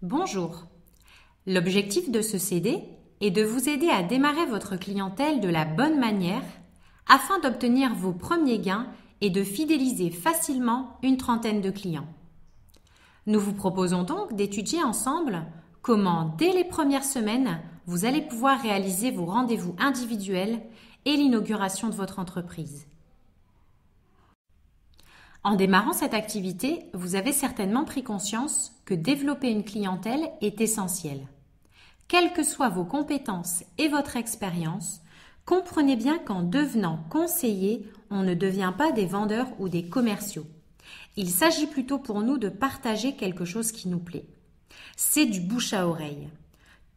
Bonjour. L'objectif de ce CD est de vous aider à démarrer votre clientèle de la bonne manière afin d'obtenir vos premiers gains et de fidéliser facilement une trentaine de clients. Nous vous proposons donc d'étudier ensemble comment, dès les premières semaines, vous allez pouvoir réaliser vos rendez-vous individuels et l'inauguration de votre entreprise. En démarrant cette activité, vous avez certainement pris conscience que développer une clientèle est essentiel. Quelles que soient vos compétences et votre expérience, comprenez bien qu'en devenant conseiller, on ne devient pas des vendeurs ou des commerciaux. Il s'agit plutôt pour nous de partager quelque chose qui nous plaît. C'est du bouche à oreille.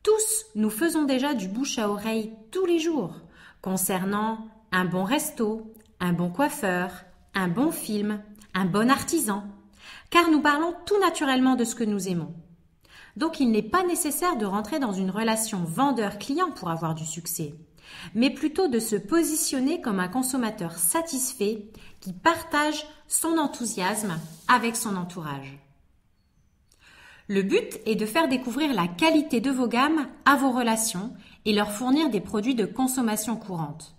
Tous, nous faisons déjà du bouche à oreille tous les jours concernant un bon resto, un bon coiffeur, un bon film, un bon artisan, car nous parlons tout naturellement de ce que nous aimons. Donc il n'est pas nécessaire de rentrer dans une relation vendeur-client pour avoir du succès, mais plutôt de se positionner comme un consommateur satisfait qui partage son enthousiasme avec son entourage. Le but est de faire découvrir la qualité de vos gammes à vos relations et leur fournir des produits de consommation courante.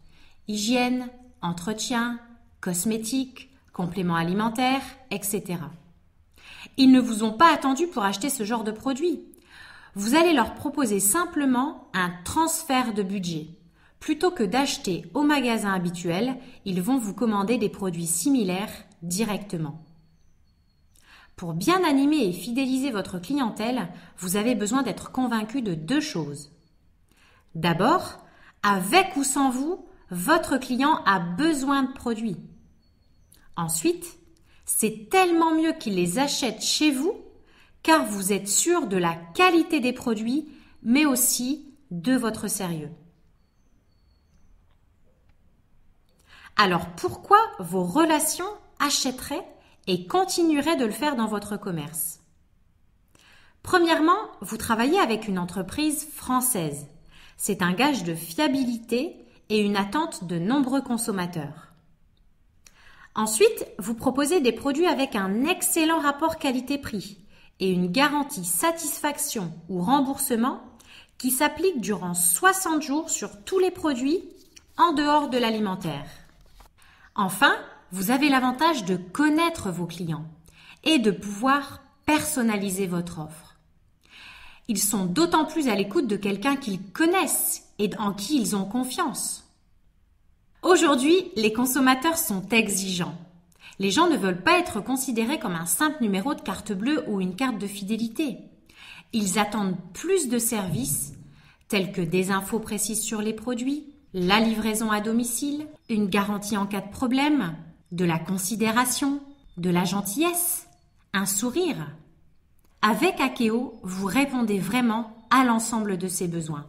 Hygiène, entretien, cosmétiques, compléments alimentaires, etc. Ils ne vous ont pas attendu pour acheter ce genre de produits. Vous allez leur proposer simplement un transfert de budget. Plutôt que d'acheter au magasin habituel, ils vont vous commander des produits similaires directement. Pour bien animer et fidéliser votre clientèle, vous avez besoin d'être convaincu de deux choses. D'abord, avec ou sans vous, votre client a besoin de produits. Ensuite, c'est tellement mieux qu'il les achète chez vous car vous êtes sûr de la qualité des produits, mais aussi de votre sérieux. Alors pourquoi vos relations achèteraient et continueraient de le faire dans votre commerce? Premièrement, vous travaillez avec une entreprise française. C'est un gage de fiabilité et une attente de nombreux consommateurs. Ensuite, vous proposez des produits avec un excellent rapport qualité-prix et une garantie satisfaction ou remboursement qui s'applique durant 60 jours sur tous les produits en dehors de l'alimentaire. Enfin, vous avez l'avantage de connaître vos clients et de pouvoir personnaliser votre offre. Ils sont d'autant plus à l'écoute de quelqu'un qu'ils connaissent et en qui ils ont confiance. Aujourd'hui, les consommateurs sont exigeants. Les gens ne veulent pas être considérés comme un simple numéro de carte bleue ou une carte de fidélité. Ils attendent plus de services, tels que des infos précises sur les produits, la livraison à domicile, une garantie en cas de problème, de la considération, de la gentillesse, un sourire. Avec Akeo, vous répondez vraiment à l'ensemble de ces besoins.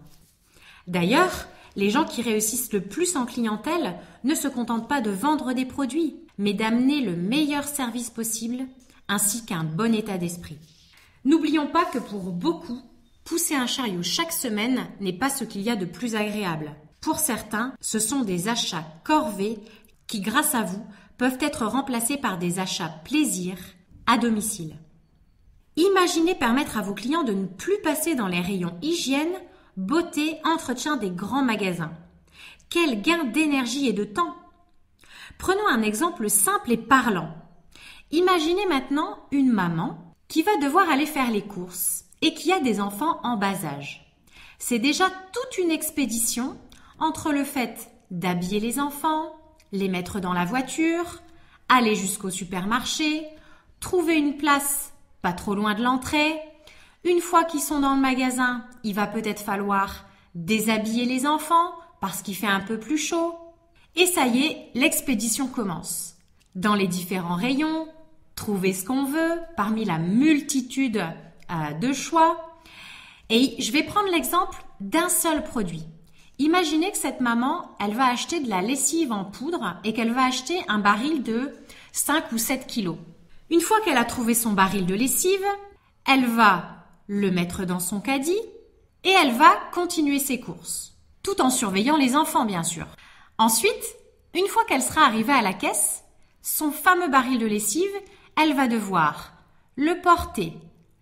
D'ailleurs, les gens qui réussissent le plus en clientèle ne se contentent pas de vendre des produits, mais d'amener le meilleur service possible ainsi qu'un bon état d'esprit. N'oublions pas que pour beaucoup, pousser un chariot chaque semaine n'est pas ce qu'il y a de plus agréable. Pour certains, ce sont des achats corvées qui, grâce à vous, peuvent être remplacés par des achats plaisir à domicile. Imaginez permettre à vos clients de ne plus passer dans les rayons hygiène, beauté, entretien des grands magasins. Quel gain d'énergie et de temps! Prenons un exemple simple et parlant. Imaginez maintenant une maman qui va devoir aller faire les courses et qui a des enfants en bas âge. C'est déjà toute une expédition entre le fait d'habiller les enfants, les mettre dans la voiture, aller jusqu'au supermarché, trouver une place pas trop loin de l'entrée. Une fois qu'ils sont dans le magasin, il va peut-être falloir déshabiller les enfants parce qu'il fait un peu plus chaud. Et ça y est, l'expédition commence. Dans les différents rayons, trouver ce qu'on veut parmi la multitude de choix. Et je vais prendre l'exemple d'un seul produit. Imaginez que cette maman, elle va acheter de la lessive en poudre et qu'elle va acheter un baril de 5 ou 7 kilos. Une fois qu'elle a trouvé son baril de lessive, elle va le mettre dans son caddie et elle va continuer ses courses, tout en surveillant les enfants bien sûr. Ensuite, une fois qu'elle sera arrivée à la caisse, son fameux baril de lessive, elle va devoir le porter,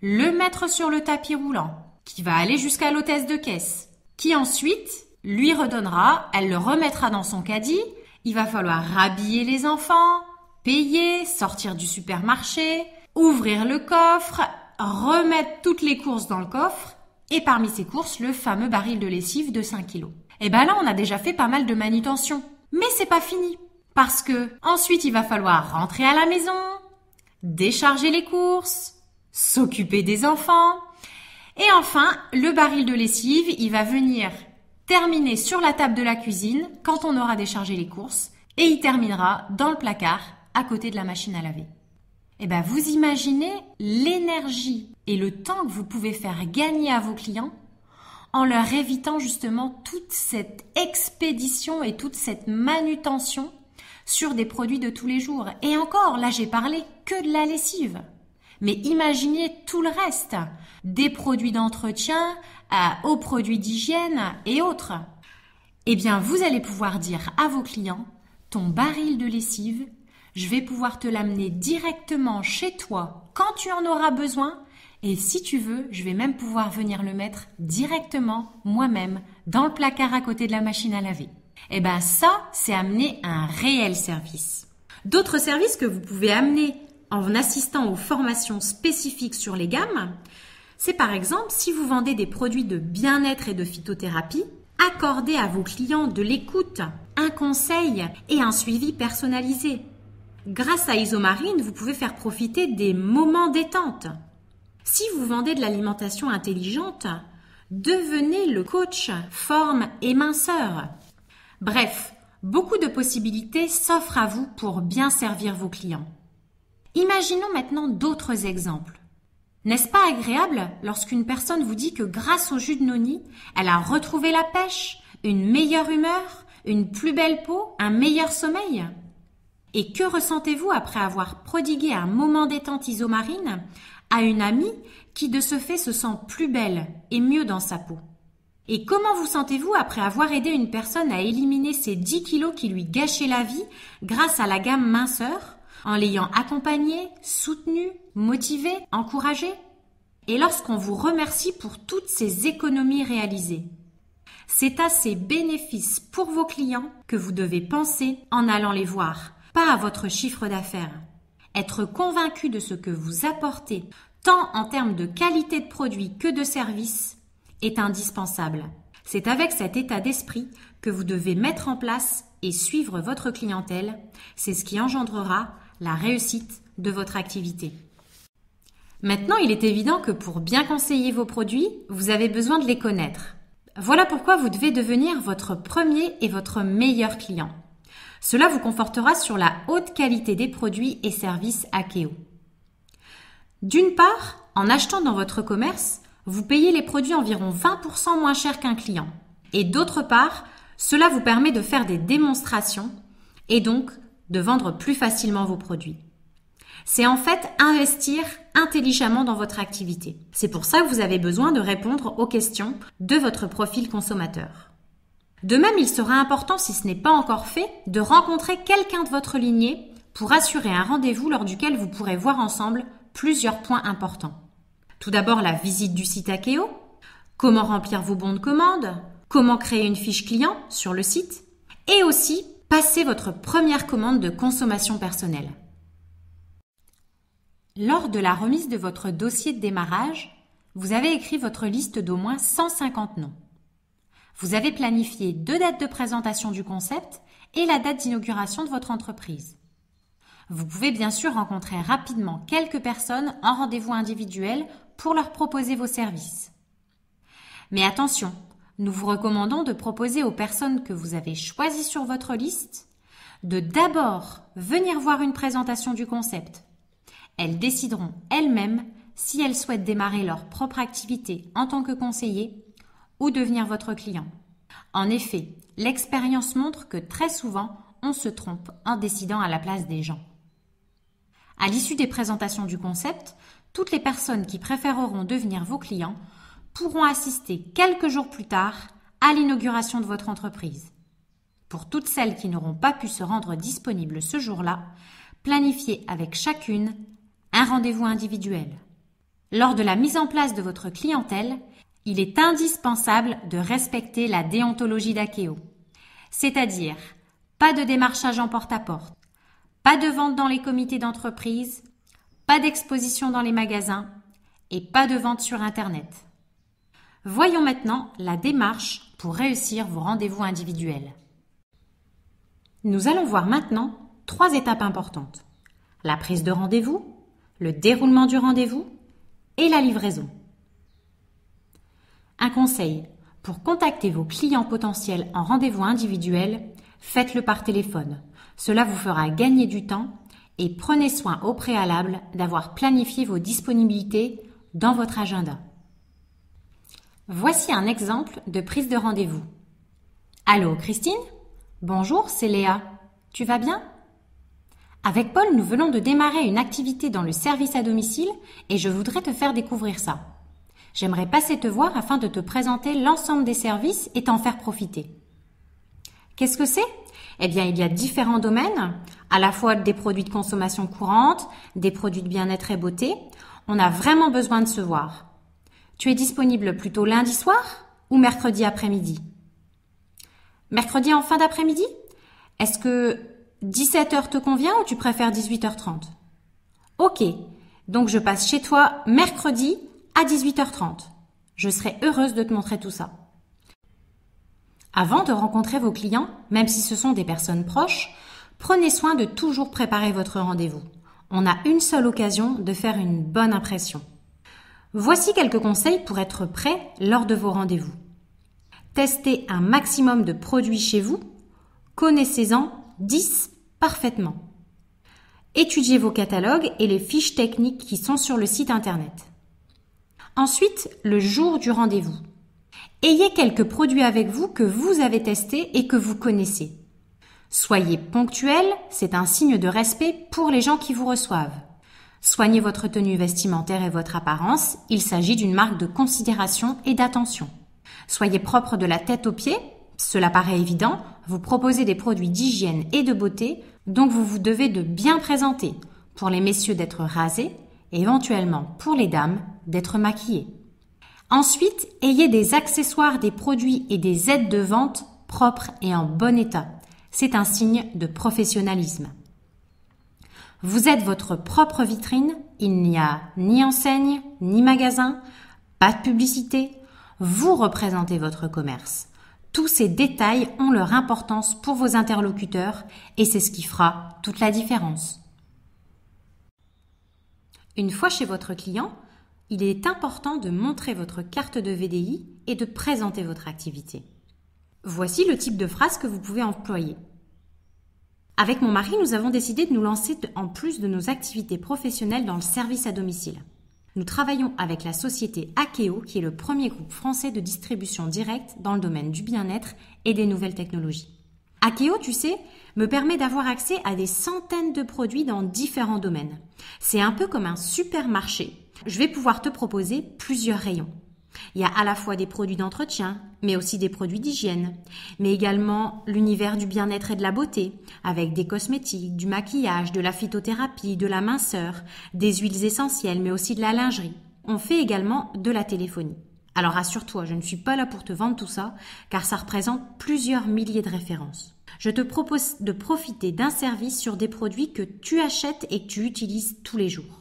le mettre sur le tapis roulant, qui va aller jusqu'à l'hôtesse de caisse, qui ensuite lui redonnera, elle le remettra dans son caddie. Il va falloir rhabiller les enfants, payer, sortir du supermarché, ouvrir le coffre, remettre toutes les courses dans le coffre et parmi ces courses, le fameux baril de lessive de 5 kilos. Et ben là, on a déjà fait pas mal de manutention. Mais c'est pas fini. Parce que ensuite, il va falloir rentrer à la maison, décharger les courses, s'occuper des enfants. Et enfin, le baril de lessive, il va venir terminer sur la table de la cuisine quand on aura déchargé les courses et il terminera dans le placard à côté de la machine à laver. Eh ben, vous imaginez l'énergie et le temps que vous pouvez faire gagner à vos clients en leur évitant justement toute cette expédition et toute cette manutention sur des produits de tous les jours. Et encore, là, j'ai parlé que de la lessive. Mais imaginez tout le reste, des produits d'entretien aux produits d'hygiène et autres. Eh bien, vous allez pouvoir dire à vos clients, ton baril de lessive, je vais pouvoir te l'amener directement chez toi quand tu en auras besoin. Et si tu veux, je vais même pouvoir venir le mettre directement, moi-même, dans le placard à côté de la machine à laver. Eh bien, ça, c'est amener un réel service. D'autres services que vous pouvez amener en assistant aux formations spécifiques sur les gammes, c'est par exemple si vous vendez des produits de bien-être et de phytothérapie, accordez à vos clients de l'écoute, un conseil et un suivi personnalisé. Grâce à Isomarine, vous pouvez faire profiter des moments détente. Si vous vendez de l'alimentation intelligente, devenez le coach forme et minceur. Bref, beaucoup de possibilités s'offrent à vous pour bien servir vos clients. Imaginons maintenant d'autres exemples. N'est-ce pas agréable lorsqu'une personne vous dit que grâce au jus de noni, elle a retrouvé la pêche, une meilleure humeur, une plus belle peau, un meilleur sommeil ? Et que ressentez-vous après avoir prodigué un moment détente Isomarine à une amie qui de ce fait se sent plus belle et mieux dans sa peau? Et comment vous sentez-vous après avoir aidé une personne à éliminer ces 10 kilos qui lui gâchaient la vie grâce à la gamme minceur, en l'ayant accompagné, soutenu, motivé, encouragé? Et lorsqu'on vous remercie pour toutes ces économies réalisées, c'est à ces bénéfices pour vos clients que vous devez penser en allant les voir, pas à votre chiffre d'affaires. Être convaincu de ce que vous apportez, tant en termes de qualité de produit que de service, est indispensable. C'est avec cet état d'esprit que vous devez mettre en place et suivre votre clientèle. C'est ce qui engendrera la réussite de votre activité. Maintenant, il est évident que pour bien conseiller vos produits, vous avez besoin de les connaître. Voilà pourquoi vous devez devenir votre premier et votre meilleur client. Cela vous confortera sur la haute qualité des produits et services Akeo. D'une part, en achetant dans votre commerce, vous payez les produits environ 20% moins cher qu'un client. Et d'autre part, cela vous permet de faire des démonstrations et donc de vendre plus facilement vos produits. C'est en fait investir intelligemment dans votre activité. C'est pour ça que vous avez besoin de répondre aux questions de votre profil consommateur. De même, il sera important, si ce n'est pas encore fait, de rencontrer quelqu'un de votre lignée pour assurer un rendez-vous lors duquel vous pourrez voir ensemble plusieurs points importants. Tout d'abord, la visite du site Akeo, comment remplir vos bons de commande, comment créer une fiche client sur le site et aussi passer votre première commande de consommation personnelle. Lors de la remise de votre dossier de démarrage, vous avez écrit votre liste d'au moins 150 noms. Vous avez planifié 2 dates de présentation du concept et la date d'inauguration de votre entreprise. Vous pouvez bien sûr rencontrer rapidement quelques personnes en rendez-vous individuel pour leur proposer vos services. Mais attention, nous vous recommandons de proposer aux personnes que vous avez choisies sur votre liste de d'abord venir voir une présentation du concept. Elles décideront elles-mêmes si elles souhaitent démarrer leur propre activité en tant que conseiller ou devenir votre client. En effet, l'expérience montre que très souvent, on se trompe en décidant à la place des gens. À l'issue des présentations du concept, toutes les personnes qui préféreront devenir vos clients pourront assister quelques jours plus tard à l'inauguration de votre entreprise. Pour toutes celles qui n'auront pas pu se rendre disponibles ce jour-là, planifiez avec chacune un rendez-vous individuel. Lors de la mise en place de votre clientèle, il est indispensable de respecter la déontologie d'Akeo. C'est-à-dire, pas de démarchage en porte-à-porte, pas de vente dans les comités d'entreprise, pas d'exposition dans les magasins et pas de vente sur Internet. Voyons maintenant la démarche pour réussir vos rendez-vous individuels. Nous allons voir maintenant 3 étapes importantes. La prise de rendez-vous, le déroulement du rendez-vous et la livraison. Un conseil, pour contacter vos clients potentiels en rendez-vous individuel, faites-le par téléphone. Cela vous fera gagner du temps et prenez soin au préalable d'avoir planifié vos disponibilités dans votre agenda. Voici un exemple de prise de rendez-vous. Allô, Christine ? Bonjour, c'est Léa. Tu vas bien ? Avec Paul, nous venons de démarrer une activité dans le service à domicile et je voudrais te faire découvrir ça. J'aimerais passer te voir afin de te présenter l'ensemble des services et t'en faire profiter. Qu'est-ce que c'est ? Eh bien, il y a différents domaines, à la fois des produits de consommation courante, des produits de bien-être et beauté. On a vraiment besoin de se voir. Tu es disponible plutôt lundi soir ou mercredi après-midi ? Mercredi en fin d'après-midi ? Est-ce que 17h te convient ou tu préfères 18h30 ? Ok, donc je passe chez toi mercredi à 18h30. Je serai heureuse de te montrer tout ça. Avant de rencontrer vos clients, même si ce sont des personnes proches, prenez soin de toujours préparer votre rendez-vous. On a une seule occasion de faire une bonne impression. Voici quelques conseils pour être prêt lors de vos rendez-vous. Testez un maximum de produits chez vous. Connaissez-en 10 parfaitement. Étudiez vos catalogues et les fiches techniques qui sont sur le site internet. Ensuite, le jour du rendez-vous. Ayez quelques produits avec vous que vous avez testés et que vous connaissez. Soyez ponctuel, c'est un signe de respect pour les gens qui vous reçoivent. Soignez votre tenue vestimentaire et votre apparence, il s'agit d'une marque de considération et d'attention. Soyez propre de la tête aux pieds, cela paraît évident, vous proposez des produits d'hygiène et de beauté, donc vous vous devez de bien présenter, pour les messieurs d'être rasés, et éventuellement pour les dames d'être maquillés. Ensuite, ayez des accessoires, des produits et des aides de vente propres et en bon état. C'est un signe de professionnalisme. Vous êtes votre propre vitrine, il n'y a ni enseigne, ni magasin, pas de publicité. Vous représentez votre commerce. Tous ces détails ont leur importance pour vos interlocuteurs et c'est ce qui fera toute la différence. Une fois chez votre client, il est important de montrer votre carte de VDI et de présenter votre activité. Voici le type de phrase que vous pouvez employer. Avec mon mari, nous avons décidé de nous lancer en plus de nos activités professionnelles dans le service à domicile. Nous travaillons avec la société Akeo, qui est le premier groupe français de distribution directe dans le domaine du bien-être et des nouvelles technologies. Akeo, tu sais, me permet d'avoir accès à des centaines de produits dans différents domaines. C'est un peu comme un supermarché. Je vais pouvoir te proposer plusieurs rayons. Il y a à la fois des produits d'entretien, mais aussi des produits d'hygiène, mais également l'univers du bien-être et de la beauté, avec des cosmétiques, du maquillage, de la phytothérapie, de la minceur, des huiles essentielles, mais aussi de la lingerie. On fait également de la téléphonie. Alors rassure-toi, je ne suis pas là pour te vendre tout ça, car ça représente plusieurs milliers de références. Je te propose de profiter d'un service sur des produits que tu achètes et que tu utilises tous les jours.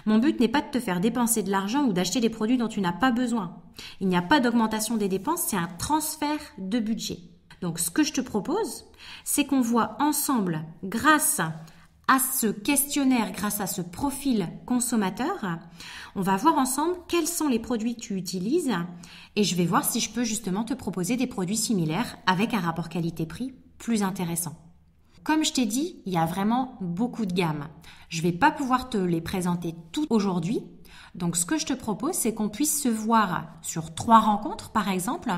Mon but n'est pas de te faire dépenser de l'argent ou d'acheter des produits dont tu n'as pas besoin. Il n'y a pas d'augmentation des dépenses, c'est un transfert de budget. Donc ce que je te propose, c'est qu'on voit ensemble, grâce à ce questionnaire, grâce à ce profil consommateur, on va voir ensemble quels sont les produits que tu utilises et je vais voir si je peux justement te proposer des produits similaires avec un rapport qualité-prix plus intéressant. Comme je t'ai dit, il y a vraiment beaucoup de gammes. Je ne vais pas pouvoir te les présenter toutes aujourd'hui. Donc, ce que je te propose, c'est qu'on puisse se voir sur 3 rencontres, par exemple,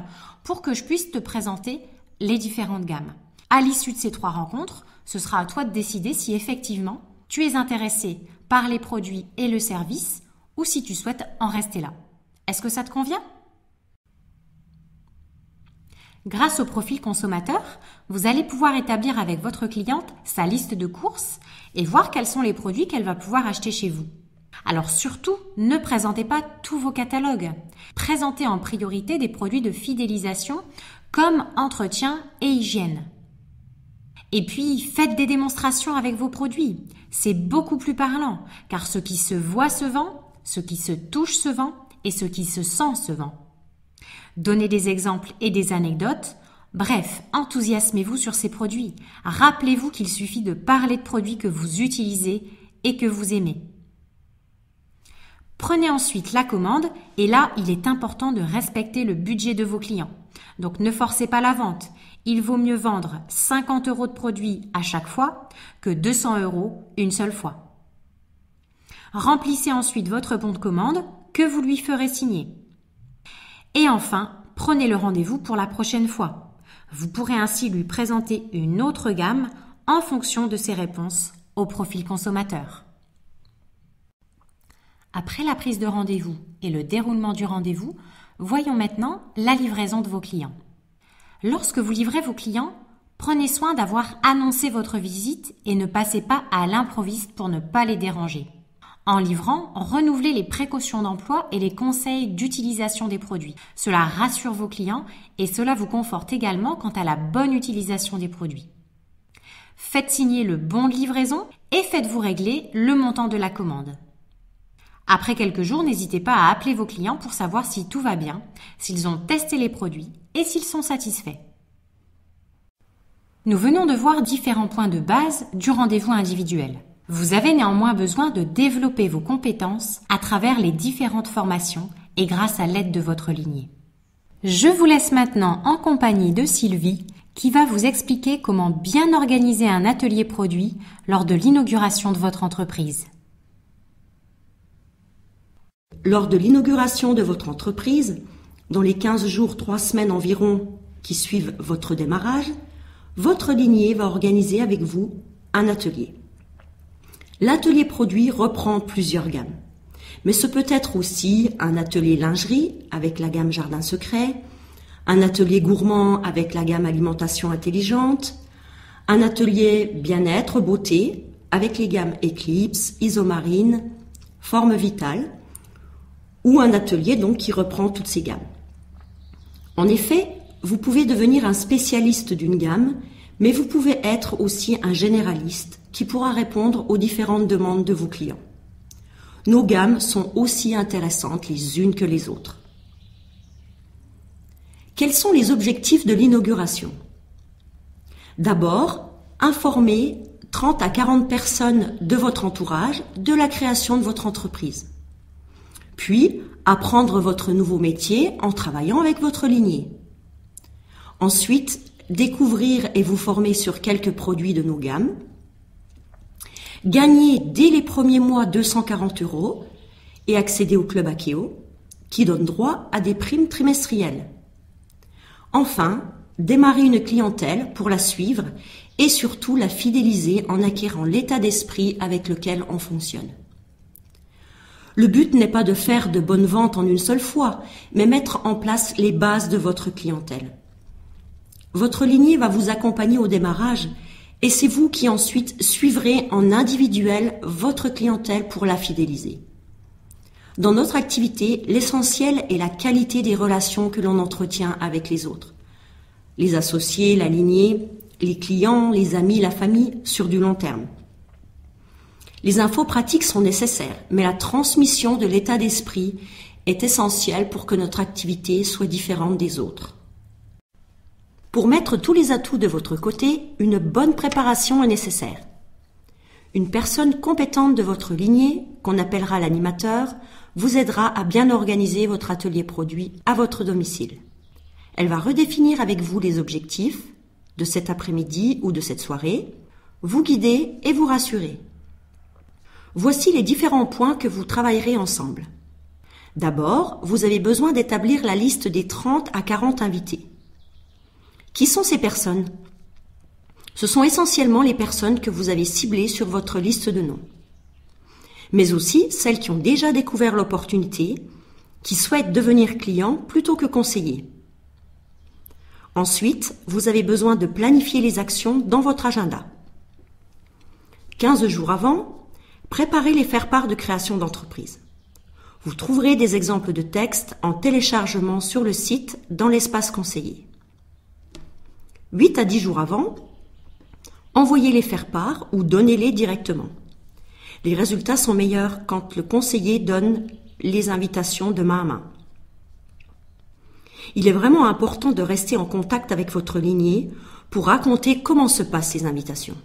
pour que je puisse te présenter les différentes gammes. À l'issue de ces 3 rencontres, ce sera à toi de décider si effectivement tu es intéressé par les produits et le service ou si tu souhaites en rester là. Est-ce que ça te convient ? Grâce au profil consommateur, vous allez pouvoir établir avec votre cliente sa liste de courses et voir quels sont les produits qu'elle va pouvoir acheter chez vous. Alors surtout, ne présentez pas tous vos catalogues. Présentez en priorité des produits de fidélisation comme entretien et hygiène. Et puis, faites des démonstrations avec vos produits. C'est beaucoup plus parlant, car ce qui se voit se vend, ce qui se touche se vend et ce qui se sent se vend. Donnez des exemples et des anecdotes. Bref, enthousiasmez-vous sur ces produits. Rappelez-vous qu'il suffit de parler de produits que vous utilisez et que vous aimez. Prenez ensuite la commande et là, il est important de respecter le budget de vos clients. Donc ne forcez pas la vente. Il vaut mieux vendre 50 € de produits à chaque fois que 200 € une seule fois. Remplissez ensuite votre bon de commande que vous lui ferez signer. Et enfin, prenez le rendez-vous pour la prochaine fois. Vous pourrez ainsi lui présenter une autre gamme en fonction de ses réponses au profil consommateur. Après la prise de rendez-vous et le déroulement du rendez-vous, voyons maintenant la livraison de vos clients. Lorsque vous livrez vos clients, prenez soin d'avoir annoncé votre visite et ne passez pas à l'improviste pour ne pas les déranger. En livrant, renouvelez les précautions d'emploi et les conseils d'utilisation des produits. Cela rassure vos clients et cela vous conforte également quant à la bonne utilisation des produits. Faites signer le bon de livraison et faites-vous régler le montant de la commande. Après quelques jours, n'hésitez pas à appeler vos clients pour savoir si tout va bien, s'ils ont testé les produits et s'ils sont satisfaits. Nous venons de voir différents points de base du rendez-vous individuel. Vous avez néanmoins besoin de développer vos compétences à travers les différentes formations et grâce à l'aide de votre lignée. Je vous laisse maintenant en compagnie de Sylvie qui va vous expliquer comment bien organiser un atelier produit lors de l'inauguration de votre entreprise. Lors de l'inauguration de votre entreprise, dans les 15 jours, 3 semaines environ qui suivent votre démarrage, votre lignée va organiser avec vous un atelier. L'atelier produit reprend plusieurs gammes, mais ce peut être aussi un atelier lingerie avec la gamme Jardin Secret, un atelier gourmand avec la gamme Alimentation Intelligente, un atelier bien-être, beauté avec les gammes Eclipse, Isomarine, Forme Vitale, ou un atelier donc qui reprend toutes ces gammes. En effet, vous pouvez devenir un spécialiste d'une gamme, mais vous pouvez être aussi un généraliste qui pourra répondre aux différentes demandes de vos clients. Nos gammes sont aussi intéressantes les unes que les autres. Quels sont les objectifs de l'inauguration ? D'abord, informer 30 à 40 personnes de votre entourage de la création de votre entreprise. Puis, apprendre votre nouveau métier en travaillant avec votre lignée. Ensuite, découvrir et vous former sur quelques produits de nos gammes. Gagner dès les premiers mois 240 € et accéder au club Akeo, qui donne droit à des primes trimestrielles. Enfin, démarrer une clientèle pour la suivre et surtout la fidéliser en acquérant l'état d'esprit avec lequel on fonctionne. Le but n'est pas de faire de bonnes ventes en une seule fois, mais mettre en place les bases de votre clientèle. Votre lignée va vous accompagner au démarrage et c'est vous qui ensuite suivrez en individuel votre clientèle pour la fidéliser. Dans notre activité, l'essentiel est la qualité des relations que l'on entretient avec les autres. Les associés, la lignée, les clients, les amis, la famille, sur du long terme. Les infos pratiques sont nécessaires, mais la transmission de l'état d'esprit est essentielle pour que notre activité soit différente des autres. Pour mettre tous les atouts de votre côté, une bonne préparation est nécessaire. Une personne compétente de votre lignée, qu'on appellera l'animateur, vous aidera à bien organiser votre atelier produit à votre domicile. Elle va redéfinir avec vous les objectifs de cet après-midi ou de cette soirée, vous guider et vous rassurer. Voici les différents points que vous travaillerez ensemble. D'abord, vous avez besoin d'établir la liste des 30 à 40 invités. Qui sont ces personnes ? Ce sont essentiellement les personnes que vous avez ciblées sur votre liste de noms, mais aussi celles qui ont déjà découvert l'opportunité, qui souhaitent devenir clients plutôt que conseillers. Ensuite, vous avez besoin de planifier les actions dans votre agenda. 15 jours avant, Préparez les faire-part de création d'entreprise. Vous trouverez des exemples de textes en téléchargement sur le site dans l'espace conseillé. 8 à 10 jours avant, envoyez les faire-part ou donnez-les directement. Les résultats sont meilleurs quand le conseiller donne les invitations de main à main. Il est vraiment important de rester en contact avec votre lignée pour raconter comment se passent ces invitations.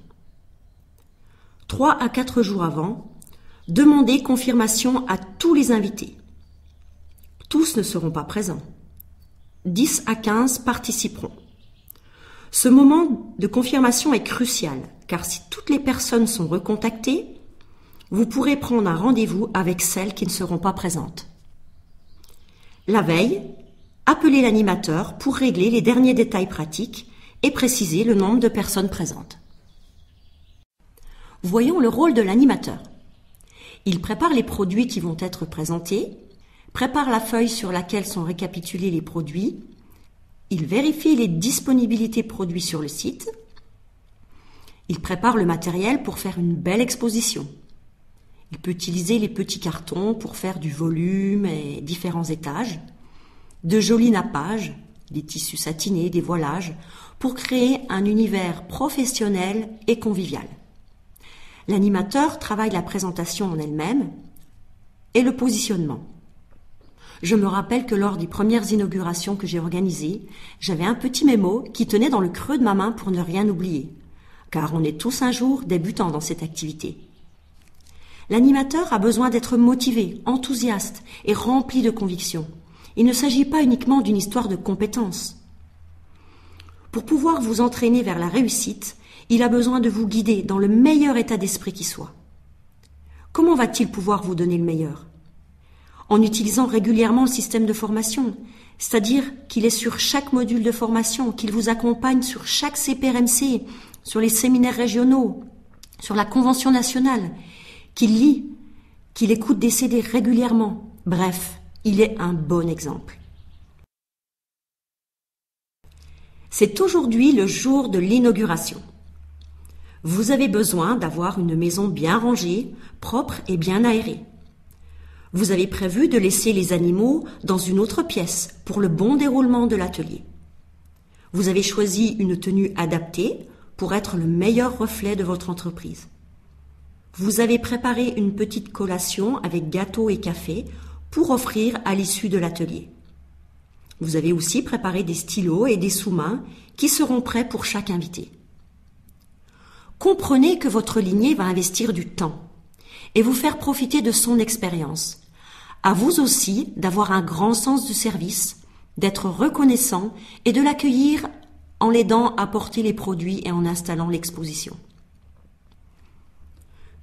3 à 4 jours avant, demandez confirmation à tous les invités. Tous ne seront pas présents. 10 à 15 participeront. Ce moment de confirmation est crucial, car si toutes les personnes sont recontactées, vous pourrez prendre un rendez-vous avec celles qui ne seront pas présentes. La veille, appelez l'animateur pour régler les derniers détails pratiques et préciser le nombre de personnes présentes. Voyons le rôle de l'animateur. Il prépare les produits qui vont être présentés, prépare la feuille sur laquelle sont récapitulés les produits, il vérifie les disponibilités produits sur le site, il prépare le matériel pour faire une belle exposition. Il peut utiliser les petits cartons pour faire du volume et différents étages, de jolis nappages, des tissus satinés, des voilages, pour créer un univers professionnel et convivial. L'animateur travaille la présentation en elle-même et le positionnement. Je me rappelle que lors des premières inaugurations que j'ai organisées, j'avais un petit mémo qui tenait dans le creux de ma main pour ne rien oublier, car on est tous un jour débutants dans cette activité. L'animateur a besoin d'être motivé, enthousiaste et rempli de conviction. Il ne s'agit pas uniquement d'une histoire de compétences. Pour pouvoir vous entraîner vers la réussite, il a besoin de vous guider dans le meilleur état d'esprit qui soit. Comment va-t-il pouvoir vous donner le meilleur ? En utilisant régulièrement le système de formation, c'est-à-dire qu'il est sur chaque module de formation, qu'il vous accompagne sur chaque CPRMC, sur les séminaires régionaux, sur la convention nationale, qu'il lit, qu'il écoute des CD régulièrement. Bref, il est un bon exemple. C'est aujourd'hui le jour de l'inauguration. Vous avez besoin d'avoir une maison bien rangée, propre et bien aérée. Vous avez prévu de laisser les animaux dans une autre pièce pour le bon déroulement de l'atelier. Vous avez choisi une tenue adaptée pour être le meilleur reflet de votre entreprise. Vous avez préparé une petite collation avec gâteau et café pour offrir à l'issue de l'atelier. Vous avez aussi préparé des stylos et des sous-mains qui seront prêts pour chaque invité. Comprenez que votre lignée va investir du temps et vous faire profiter de son expérience. À vous aussi d'avoir un grand sens du service, d'être reconnaissant et de l'accueillir en l'aidant à porter les produits et en installant l'exposition.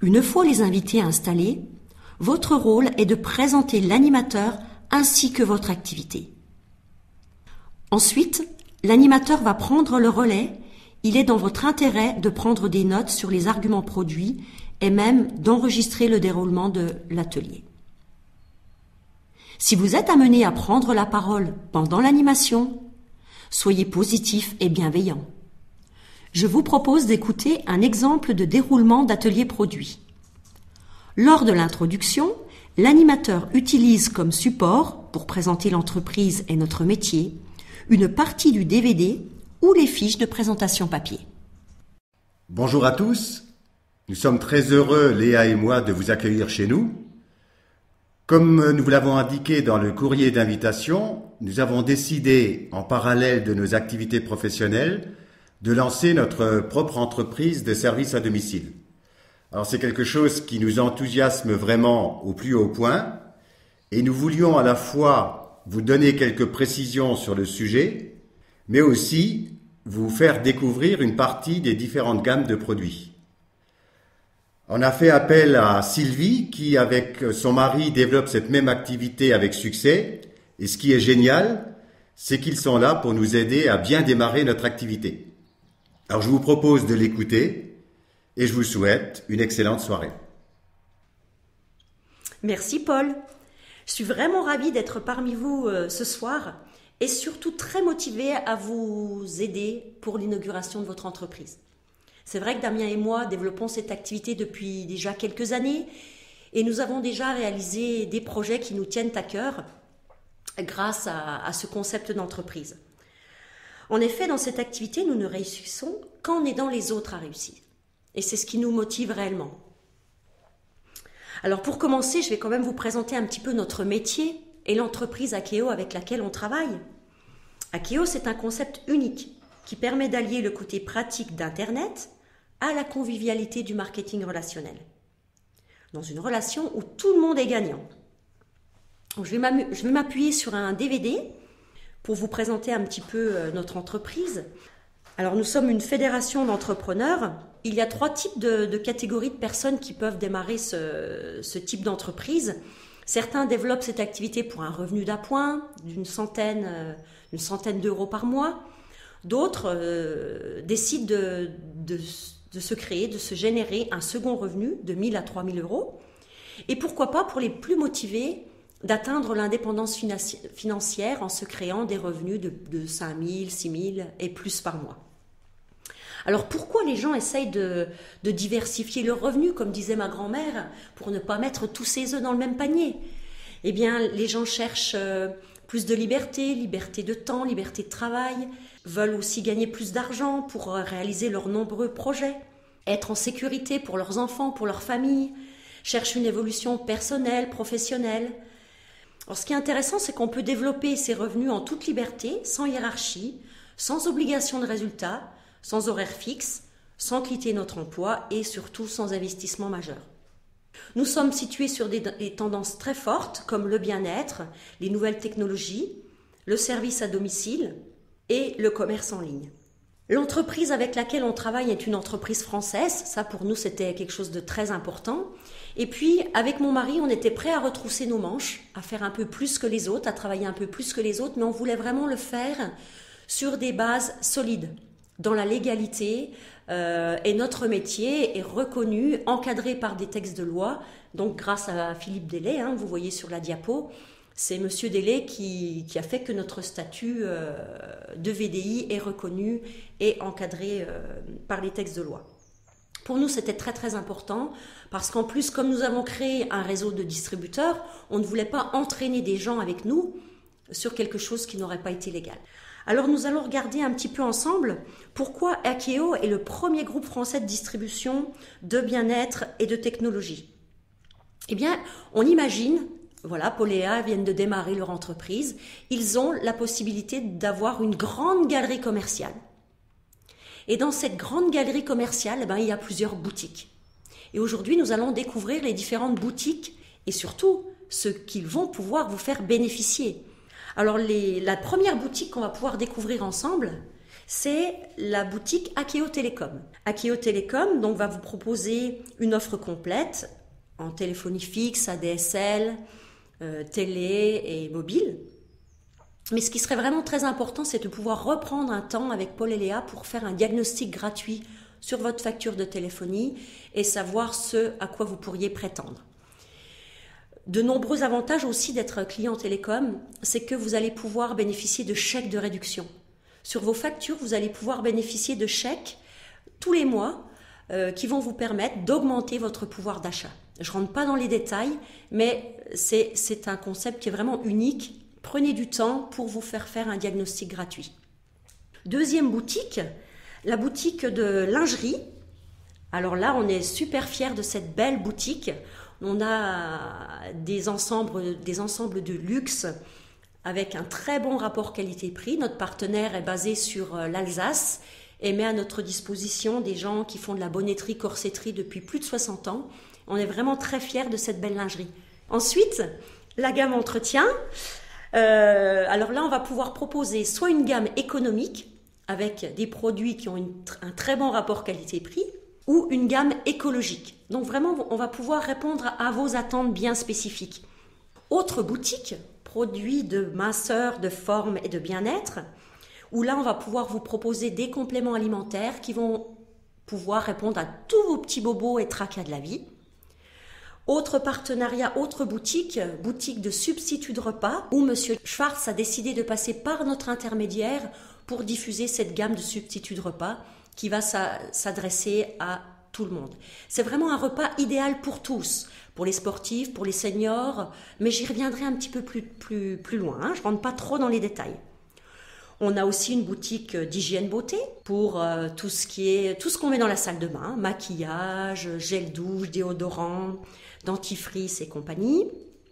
Une fois les invités installés, votre rôle est de présenter l'animateur ainsi que votre activité. Ensuite, l'animateur va prendre le relais. Il est dans votre intérêt de prendre des notes sur les arguments produits et même d'enregistrer le déroulement de l'atelier. Si vous êtes amené à prendre la parole pendant l'animation, soyez positif et bienveillant. Je vous propose d'écouter un exemple de déroulement d'atelier produit. Lors de l'introduction, l'animateur utilise comme support, pour présenter l'entreprise et notre métier, une partie du DVD ou les fiches de présentation papier. Bonjour à tous, nous sommes très heureux, Léa et moi, de vous accueillir chez nous. Comme nous vous l'avons indiqué dans le courrier d'invitation, nous avons décidé, en parallèle de nos activités professionnelles, de lancer notre propre entreprise de services à domicile. Alors c'est quelque chose qui nous enthousiasme vraiment au plus haut point et nous voulions à la fois vous donner quelques précisions sur le sujet, mais aussi vous faire découvrir une partie des différentes gammes de produits. On a fait appel à Sylvie qui, avec son mari, développe cette même activité avec succès. Et ce qui est génial, c'est qu'ils sont là pour nous aider à bien démarrer notre activité. Alors je vous propose de l'écouter et je vous souhaite une excellente soirée. Merci Paul. Je suis vraiment ravie d'être parmi vous ce soir et surtout très motivée à vous aider pour l'inauguration de votre entreprise. C'est vrai que Damien et moi développons cette activité depuis déjà quelques années et nous avons déjà réalisé des projets qui nous tiennent à cœur grâce à ce concept d'entreprise. En effet, dans cette activité, nous ne réussissons qu'en aidant les autres à réussir. Et c'est ce qui nous motive réellement. Alors pour commencer, je vais quand même vous présenter un petit peu notre métier et l'entreprise Akeo avec laquelle on travaille. Akeo, c'est un concept unique qui permet d'allier le côté pratique d'Internet à la convivialité du marketing relationnel. Dans une relation où tout le monde est gagnant. Donc, je vais m'appuyer sur un DVD pour vous présenter un petit peu notre entreprise. Alors nous sommes une fédération d'entrepreneurs. Il y a 3 types de catégories de personnes qui peuvent démarrer ce type d'entreprise. Certains développent cette activité pour un revenu d'appoint d'une centaine d'euros par mois. D'autres décident de se créer, de se générer un second revenu de 1 000 à 3 000 euros. Et pourquoi pas, pour les plus motivés, d'atteindre l'indépendance financière en se créant des revenus de 5 000, 6 000 et plus par mois. Alors pourquoi les gens essayent de diversifier leurs revenus, comme disait ma grand-mère, pour ne pas mettre tous ses œufs dans le même panier? Eh bien, les gens cherchent plus de liberté de temps, liberté de travail, veulent aussi gagner plus d'argent pour réaliser leurs nombreux projets, être en sécurité pour leurs enfants, pour leur famille, cherchent une évolution personnelle, professionnelle. Alors, ce qui est intéressant, c'est qu'on peut développer ses revenus en toute liberté, sans hiérarchie, sans obligation de résultat, sans horaire fixe, sans quitter notre emploi et surtout sans investissement majeur. Nous sommes situés sur des tendances très fortes comme le bien-être, les nouvelles technologies, le service à domicile et le commerce en ligne. L'entreprise avec laquelle on travaille est une entreprise française, ça pour nous c'était quelque chose de très important. Et puis avec mon mari on était prêts à retrousser nos manches, à faire un peu plus que les autres, à travailler un peu plus que les autres, mais on voulait vraiment le faire sur des bases solides, dans la légalité, et notre métier est reconnu, encadré par des textes de loi, donc grâce à Philippe Delay, vous voyez sur la diapo, c'est Monsieur Delay qui a fait que notre statut de VDI est reconnu et encadré par les textes de loi. Pour nous, c'était très très important parce qu'en plus, comme nous avons créé un réseau de distributeurs, on ne voulait pas entraîner des gens avec nous sur quelque chose qui n'aurait pas été légal. Alors nous allons regarder un petit peu ensemble pourquoi Akeo est le premier groupe français de distribution de bien-être et de technologie. Eh bien, on imagine, voilà, Paul et Léa viennent de démarrer leur entreprise, ils ont la possibilité d'avoir une grande galerie commerciale. Et dans cette grande galerie commerciale, il y a plusieurs boutiques. Et aujourd'hui, nous allons découvrir les différentes boutiques et surtout ce qu'ils vont pouvoir vous faire bénéficier. Alors la première boutique qu'on va pouvoir découvrir ensemble, c'est la boutique Akeo Télécom. Akeo Télécom donc va vous proposer une offre complète en téléphonie fixe, ADSL, télé et mobile. Mais ce qui serait vraiment très important, c'est de pouvoir reprendre un temps avec Paul et Léa pour faire un diagnostic gratuit sur votre facture de téléphonie et savoir ce à quoi vous pourriez prétendre. De nombreux avantages aussi d'être client télécom, c'est que vous allez pouvoir bénéficier de chèques de réduction. Sur vos factures, vous allez pouvoir bénéficier de chèques tous les mois qui vont vous permettre d'augmenter votre pouvoir d'achat. Je ne rentre pas dans les détails, mais c'est un concept qui est vraiment unique. Prenez du temps pour vous faire un diagnostic gratuit. Deuxième boutique, la boutique de lingerie. Alors là, on est super fiers de cette belle boutique. On a des ensembles de luxe avec un très bon rapport qualité-prix. Notre partenaire est basé sur l'Alsace et met à notre disposition des gens qui font de la bonneterie, corsetterie depuis plus de 60 ans. On est vraiment très fiers de cette belle lingerie. Ensuite, la gamme entretien. Alors là, on va pouvoir proposer soit une gamme économique avec des produits qui ont un très bon rapport qualité-prix, ou une gamme écologique. Donc vraiment, on va pouvoir répondre à vos attentes bien spécifiques. Autre boutique, produits de minceur, de forme et de bien-être, où là, on va pouvoir vous proposer des compléments alimentaires qui vont pouvoir répondre à tous vos petits bobos et tracas de la vie. Autre partenariat, autre boutique de substituts de repas, où Monsieur Schwartz a décidé de passer par notre intermédiaire pour diffuser cette gamme de substituts de repas qui va s'adresser à tout le monde. C'est vraiment un repas idéal pour tous, pour les sportifs, pour les seniors, mais j'y reviendrai un petit peu plus loin, hein. Je ne rentre pas trop dans les détails. On a aussi une boutique d'hygiène beauté pour tout ce qu'on met dans la salle de bain, maquillage, gel douche, déodorant, dentifrice et compagnie.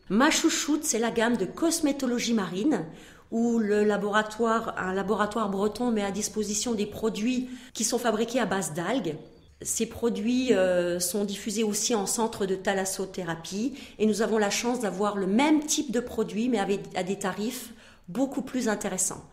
Ma chouchoute, c'est la gamme de cosmétologie marine où un laboratoire breton met à disposition des produits qui sont fabriqués à base d'algues. Ces produits sont diffusés aussi en centre de thalassothérapie et nous avons la chance d'avoir le même type de produit mais à des tarifs beaucoup plus intéressants.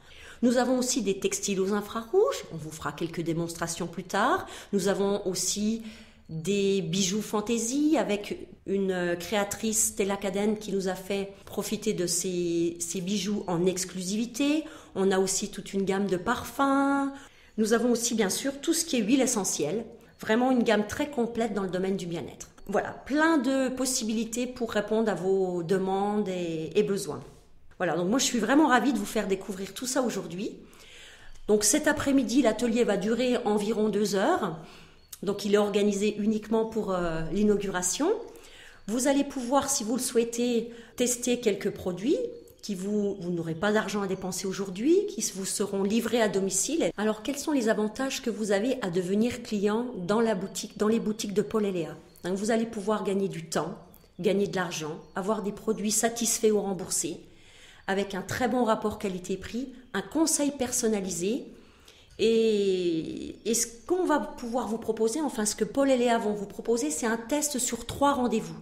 Nous avons aussi des textiles aux infrarouges, on vous fera quelques démonstrations plus tard. Nous avons aussi des bijoux fantaisie avec une créatrice, Stella Caden, qui nous a fait profiter de ces bijoux en exclusivité. On a aussi toute une gamme de parfums. Nous avons aussi bien sûr tout ce qui est huile essentielle, vraiment une gamme très complète dans le domaine du bien-être. Voilà, plein de possibilités pour répondre à vos demandes et besoins. Voilà, donc moi je suis vraiment ravie de vous faire découvrir tout ça aujourd'hui. Donc cet après-midi, l'atelier va durer environ 2 heures. Donc il est organisé uniquement pour l'inauguration. Vous allez pouvoir, si vous le souhaitez, tester quelques produits vous n'aurez pas d'argent à dépenser aujourd'hui, qui vous seront livrés à domicile. Alors quels sont les avantages que vous avez à devenir client dans les boutiques de Paul et Léa? Donc, vous allez pouvoir gagner du temps, gagner de l'argent, avoir des produits satisfaits ou remboursés, avec un très bon rapport qualité-prix, un conseil personnalisé. Et ce qu'on va pouvoir vous proposer, enfin ce que Paul et Léa vont vous proposer, c'est un test sur 3 rendez-vous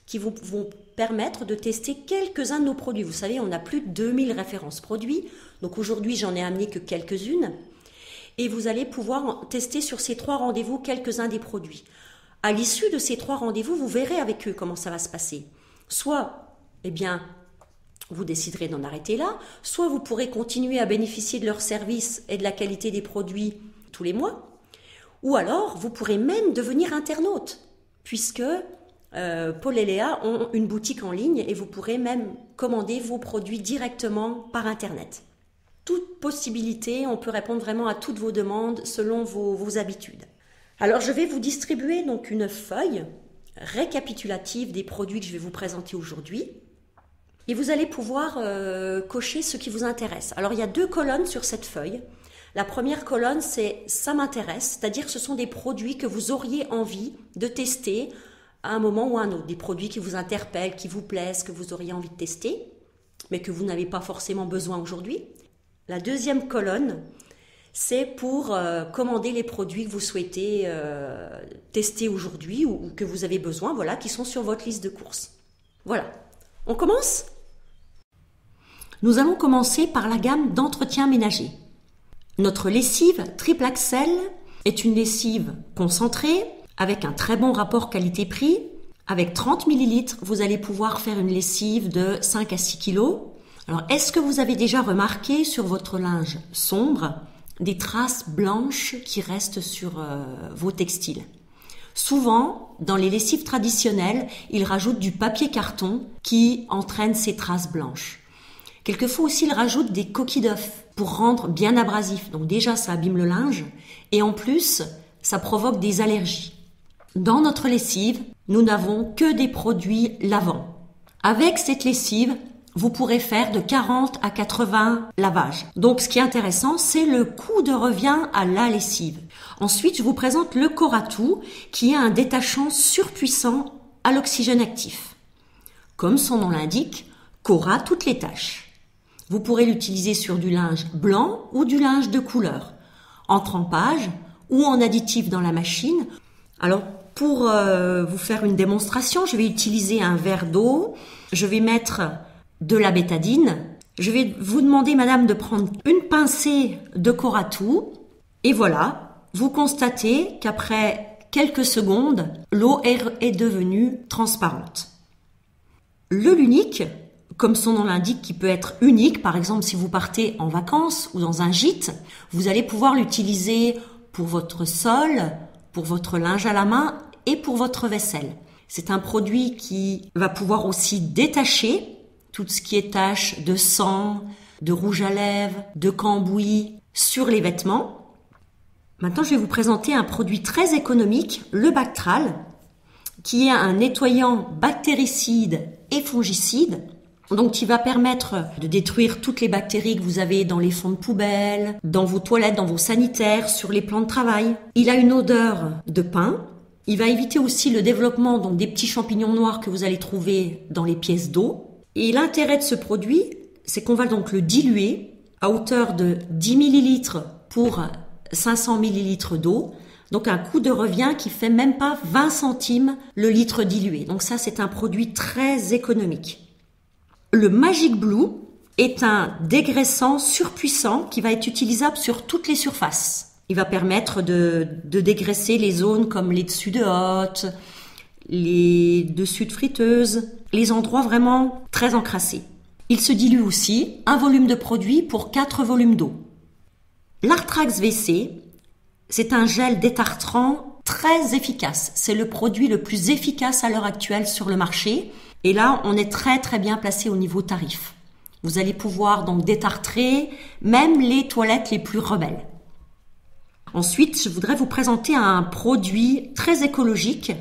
qui vont permettre de tester quelques-uns de nos produits. Vous savez, on a plus de 2000 références produits, donc aujourd'hui j'en ai amené que quelques-unes, et vous allez pouvoir tester sur ces 3 rendez-vous quelques-uns des produits. À l'issue de ces 3 rendez-vous, vous verrez avec eux comment ça va se passer. Soit, vous déciderez d'en arrêter là, soit vous pourrez continuer à bénéficier de leurs services et de la qualité des produits tous les mois, ou alors vous pourrez même devenir internaute, puisque Paul et Léa ont une boutique en ligne et vous pourrez même commander vos produits directement par Internet. Toute possibilité, on peut répondre vraiment à toutes vos demandes selon vos habitudes. Alors je vais vous distribuer donc une feuille récapitulative des produits que je vais vous présenter aujourd'hui. Et vous allez pouvoir cocher ce qui vous intéresse. Alors il y a 2 colonnes sur cette feuille. La première colonne, c'est « ça m'intéresse », c'est-à-dire que ce sont des produits que vous auriez envie de tester à un moment ou à un autre. Des produits qui vous interpellent, qui vous plaisent, que vous auriez envie de tester, mais que vous n'avez pas forcément besoin aujourd'hui. La deuxième colonne, c'est pour commander les produits que vous souhaitez tester aujourd'hui ou que vous avez besoin, voilà, qui sont sur votre liste de courses. Voilà. On commence ? Nous allons commencer par la gamme d'entretien ménager. Notre lessive Triple Axel est une lessive concentrée avec un très bon rapport qualité-prix. Avec 30 ml, vous allez pouvoir faire une lessive de 5 à 6 kg. Alors, est-ce que vous avez déjà remarqué sur votre linge sombre des traces blanches qui restent sur vos textiles ? Souvent, dans les lessives traditionnelles, ils rajoutent du papier carton qui entraîne ces traces blanches. Quelquefois aussi, ils rajoutent des coquilles d'œufs pour rendre bien abrasif. Donc déjà, ça abîme le linge et en plus, ça provoque des allergies. Dans notre lessive, nous n'avons que des produits lavants. Avec cette lessive, vous pourrez faire de 40 à 80 lavages. Donc, ce qui est intéressant, c'est le coût de revient à la lessive. Ensuite, je vous présente le Coratou, qui est un détachant surpuissant à l'oxygène actif. Comme son nom l'indique, Cora toutes les taches. Vous pourrez l'utiliser sur du linge blanc ou du linge de couleur, en trempage ou en additif dans la machine. Alors, pour vous faire une démonstration, je vais utiliser un verre d'eau. Je vais mettre de la bétadine. Je vais vous demander, madame, de prendre une pincée de Coratou. Et voilà, vous constatez qu'après quelques secondes, l'eau est devenue transparente. Le Lunique, comme son nom l'indique, qui peut être unique, par exemple si vous partez en vacances ou dans un gîte, vous allez pouvoir l'utiliser pour votre sol, pour votre linge à la main et pour votre vaisselle. C'est un produit qui va pouvoir aussi détacher tout ce qui est taches de sang, de rouge à lèvres, de cambouis sur les vêtements. Maintenant, je vais vous présenter un produit très économique, le Bactral, qui est un nettoyant bactéricide et fongicide, donc qui va permettre de détruire toutes les bactéries que vous avez dans les fonds de poubelle, dans vos toilettes, dans vos sanitaires, sur les plans de travail. Il a une odeur de pin. Il va éviter aussi le développement donc des petits champignons noirs que vous allez trouver dans les pièces d'eau. Et l'intérêt de ce produit, c'est qu'on va donc le diluer à hauteur de 10 ml pour 500 ml d'eau. Donc un coût de revient qui fait même pas 20 centimes le litre dilué. Donc ça, c'est un produit très économique. Le Magic Blue est un dégraissant surpuissant qui va être utilisable sur toutes les surfaces. Il va permettre de dégraisser les zones comme les dessus de hotte, les dessus de friteuse, les endroits vraiment très encrassés. Il se dilue aussi, un volume de produit pour 4 volumes d'eau. L'Arthrax WC, c'est un gel détartrant très efficace. C'est le produit le plus efficace à l'heure actuelle sur le marché. Et là, on est très très bien placé au niveau tarif. Vous allez pouvoir donc détartrer même les toilettes les plus rebelles. Ensuite, je voudrais vous présenter un produit très écologique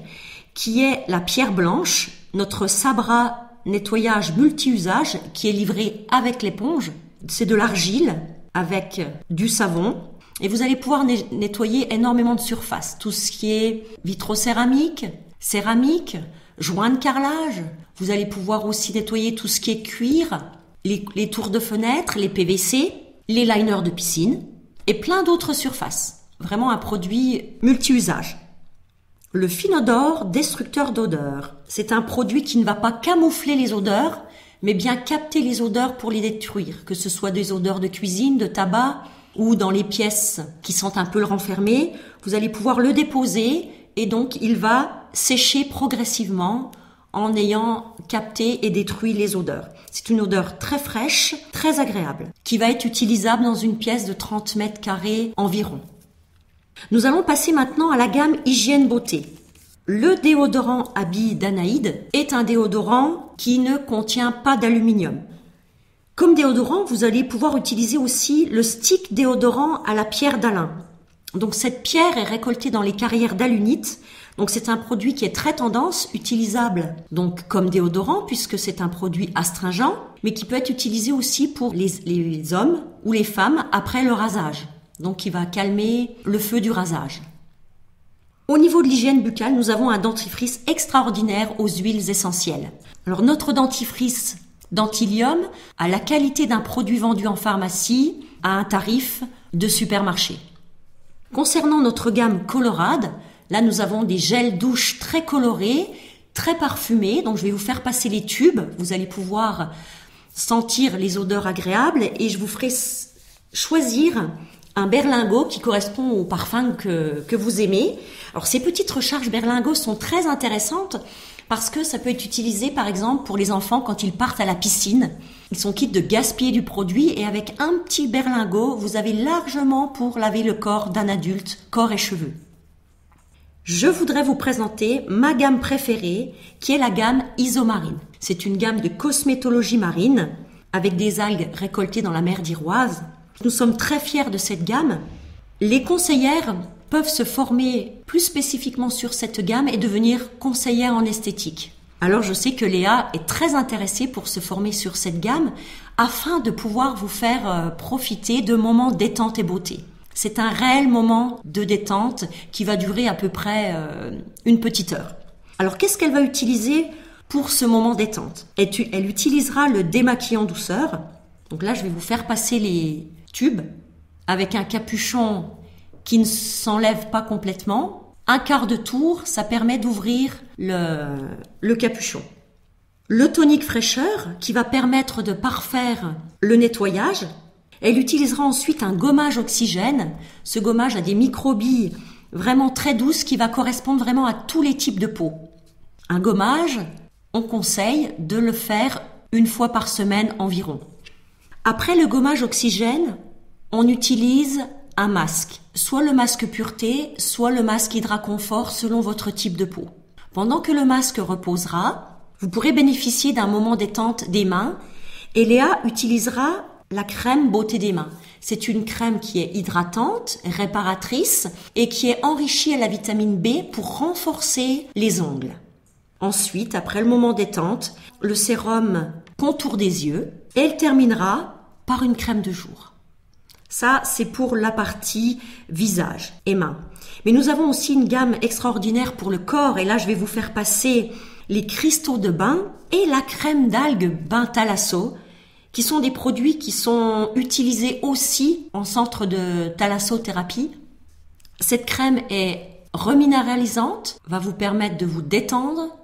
qui est la pierre blanche, notre Sabra nettoyage multi-usage qui est livré avec l'éponge. C'est de l'argile avec du savon. Et vous allez pouvoir nettoyer énormément de surface. Tout ce qui est vitrocéramique, céramique, joints de carrelage. Vous allez pouvoir aussi nettoyer tout ce qui est cuir, les tours de fenêtre, les PVC, les liners de piscine et plein d'autres surfaces. Vraiment un produit multi-usage. Le Finodor destructeur d'odeurs. C'est un produit qui ne va pas camoufler les odeurs, mais bien capter les odeurs pour les détruire. Que ce soit des odeurs de cuisine, de tabac ou dans les pièces qui sont un peu renfermées, vous allez pouvoir le déposer et donc il va sécher progressivement en ayant capté et détruit les odeurs. C'est une odeur très fraîche, très agréable, qui va être utilisable dans une pièce de 30 mètres carrés environ. Nous allons passer maintenant à la gamme Hygiène Beauté. Le déodorant Abby d'Anaïde est un déodorant qui ne contient pas d'aluminium. Comme déodorant, vous allez pouvoir utiliser aussi le stick déodorant à la pierre d'Alain. Donc cette pierre est récoltée dans les carrières d'alunite. Donc c'est un produit qui est très tendance, utilisable donc comme déodorant puisque c'est un produit astringent, mais qui peut être utilisé aussi pour les hommes ou les femmes après le rasage. Donc qui va calmer le feu du rasage. Au niveau de l'hygiène buccale, nous avons un dentifrice extraordinaire aux huiles essentielles. Alors notre dentifrice Dentilium a la qualité d'un produit vendu en pharmacie à un tarif de supermarché. Concernant notre gamme Colorade, là nous avons des gels douche très colorés, très parfumés. Donc je vais vous faire passer les tubes. Vous allez pouvoir sentir les odeurs agréables et je vous ferai choisir un berlingot qui correspond au parfum que vous aimez. Alors ces petites recharges berlingots sont très intéressantes parce que ça peut être utilisé par exemple pour les enfants quand ils partent à la piscine. Ils sont quittes de gaspiller du produit et avec un petit berlingot, vous avez largement pour laver le corps d'un adulte, corps et cheveux. Je voudrais vous présenter ma gamme préférée qui est la gamme Isomarine. C'est une gamme de cosmétologie marine avec des algues récoltées dans la mer d'Iroise. Nous sommes très fiers de cette gamme. Les conseillères peuvent se former plus spécifiquement sur cette gamme et devenir conseillères en esthétique. Alors je sais que Léa est très intéressée pour se former sur cette gamme afin de pouvoir vous faire profiter de moments détente et beauté. C'est un réel moment de détente qui va durer à peu près une petite heure. Alors qu'est-ce qu'elle va utiliser pour ce moment détente ? Elle utilisera le démaquillant douceur. Donc là je vais vous faire passer les tubes avec un capuchon qui ne s'enlève pas complètement. Un quart de tour, ça permet d'ouvrir le capuchon. Le tonique fraîcheur qui va permettre de parfaire le nettoyage. Elle utilisera ensuite un gommage oxygène. Ce gommage a des microbilles vraiment très douces qui va correspondre vraiment à tous les types de peau. Un gommage, on conseille de le faire une fois par semaine environ. Après le gommage oxygène, on utilise un masque, soit le masque pureté, soit le masque Hydraconfort selon votre type de peau. Pendant que le masque reposera, vous pourrez bénéficier d'un moment détente des mains et Léa utilisera la crème beauté des mains. C'est une crème qui est hydratante, réparatrice et qui est enrichie à la vitamine B pour renforcer les ongles. Ensuite, après le moment détente, le sérum contour des yeux et elle terminera par une crème de jour. Ça, c'est pour la partie visage et mains. Mais nous avons aussi une gamme extraordinaire pour le corps et là, je vais vous faire passer les cristaux de bain et la crème d'algues bain Thalasso, qui sont des produits qui sont utilisés aussi en centre de thalassothérapie. Cette crème est reminéralisante, va vous permettre de vous détendre.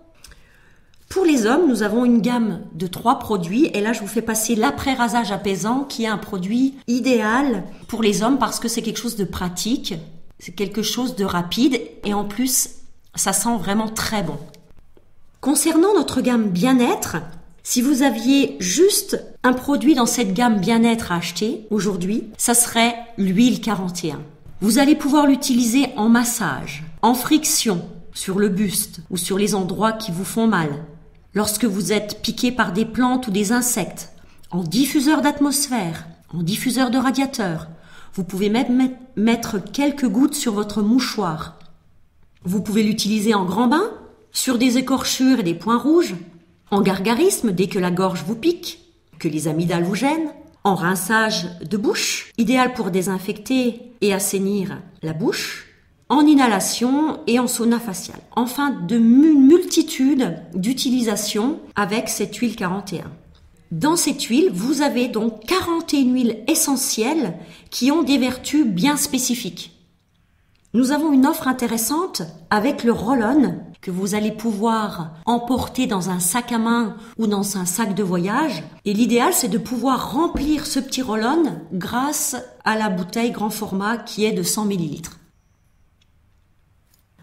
Pour les hommes, nous avons une gamme de 3 produits et là je vous fais passer l'après-rasage apaisant qui est un produit idéal pour les hommes parce que c'est quelque chose de pratique, c'est quelque chose de rapide et en plus ça sent vraiment très bon. Concernant notre gamme bien-être, si vous aviez juste un produit dans cette gamme bien-être à acheter aujourd'hui, ça serait l'huile 41. Vous allez pouvoir l'utiliser en massage, en friction, sur le buste ou sur les endroits qui vous font mal. Lorsque vous êtes piqué par des plantes ou des insectes, en diffuseur d'atmosphère, en diffuseur de radiateur, vous pouvez même mettre quelques gouttes sur votre mouchoir. Vous pouvez l'utiliser en grand bain, sur des écorchures et des points rouges, en gargarisme dès que la gorge vous pique, que les amygdales vous gênent, en rinçage de bouche, idéal pour désinfecter et assainir la bouche, en inhalation et en sauna facial. Enfin, de multitude d'utilisations avec cette huile 41. Dans cette huile, vous avez donc 41 huiles essentielles qui ont des vertus bien spécifiques. Nous avons une offre intéressante avec le roll-on que vous allez pouvoir emporter dans un sac à main ou dans un sac de voyage. Et l'idéal, c'est de pouvoir remplir ce petit roll-on grâce à la bouteille grand format qui est de 100 ml.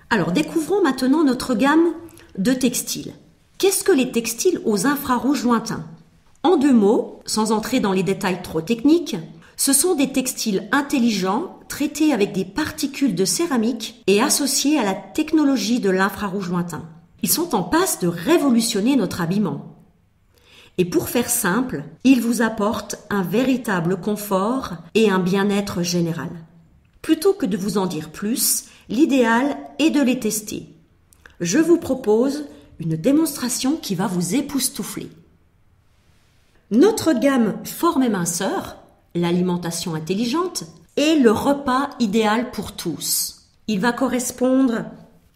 Alors, découvrons maintenant notre gamme de textiles. Qu'est-ce que les textiles aux infrarouges lointains ? En 2 mots, sans entrer dans les détails trop techniques, ce sont des textiles intelligents traités avec des particules de céramique et associés à la technologie de l'infrarouge lointain. Ils sont en passe de révolutionner notre habillement. Et pour faire simple, ils vous apportent un véritable confort et un bien-être général. Plutôt que de vous en dire plus, l'idéal est de les tester. Je vous propose une démonstration qui va vous époustoufler. Notre gamme forme et minceur, l'alimentation intelligente, est le repas idéal pour tous. Il va correspondre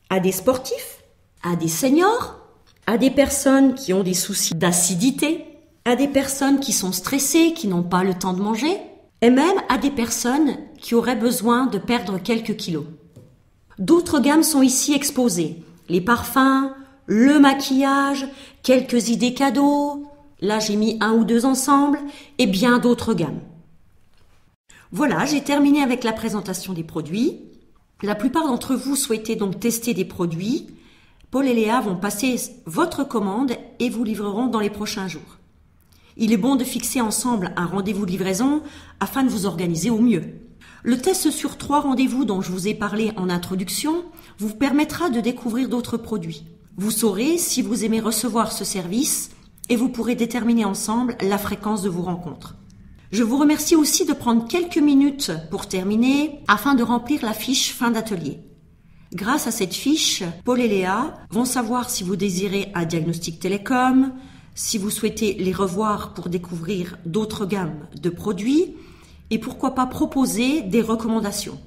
à des sportifs, à des seniors, à des personnes qui ont des soucis d'acidité, à des personnes qui sont stressées, qui n'ont pas le temps de manger, et même à des personnes qui auraient besoin de perdre quelques kilos. D'autres gammes sont ici exposées. Les parfums, le maquillage, quelques idées cadeaux. Là, j'ai mis 1 ou 2 ensemble et bien d'autres gammes. Voilà, j'ai terminé avec la présentation des produits. La plupart d'entre vous souhaitez donc tester des produits. Paul et Léa vont passer votre commande et vous livreront dans les prochains jours. Il est bon de fixer ensemble un rendez-vous de livraison afin de vous organiser au mieux. Le test sur 3 rendez-vous dont je vous ai parlé en introduction vous permettra de découvrir d'autres produits. Vous saurez si vous aimez recevoir ce service et vous pourrez déterminer ensemble la fréquence de vos rencontres. Je vous remercie aussi de prendre quelques minutes pour terminer afin de remplir la fiche fin d'atelier. Grâce à cette fiche, Paul et Léa vont savoir si vous désirez un diagnostic télécom, si vous souhaitez les revoir pour découvrir d'autres gammes de produits et pourquoi pas proposer des recommandations.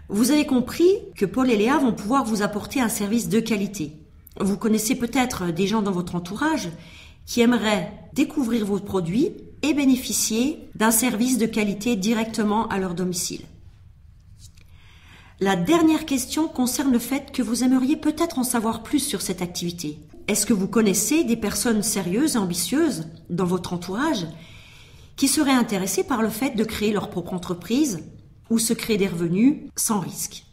Vous avez compris que Paul et Léa vont pouvoir vous apporter un service de qualité. Vous connaissez peut-être des gens dans votre entourage qui aimeraient découvrir vos produits et bénéficier d'un service de qualité directement à leur domicile. La dernière question concerne le fait que vous aimeriez peut-être en savoir plus sur cette activité. Est-ce que vous connaissez des personnes sérieuses et ambitieuses dans votre entourage qui seraient intéressées par le fait de créer leur propre entreprise ou se créer des revenus sans risque?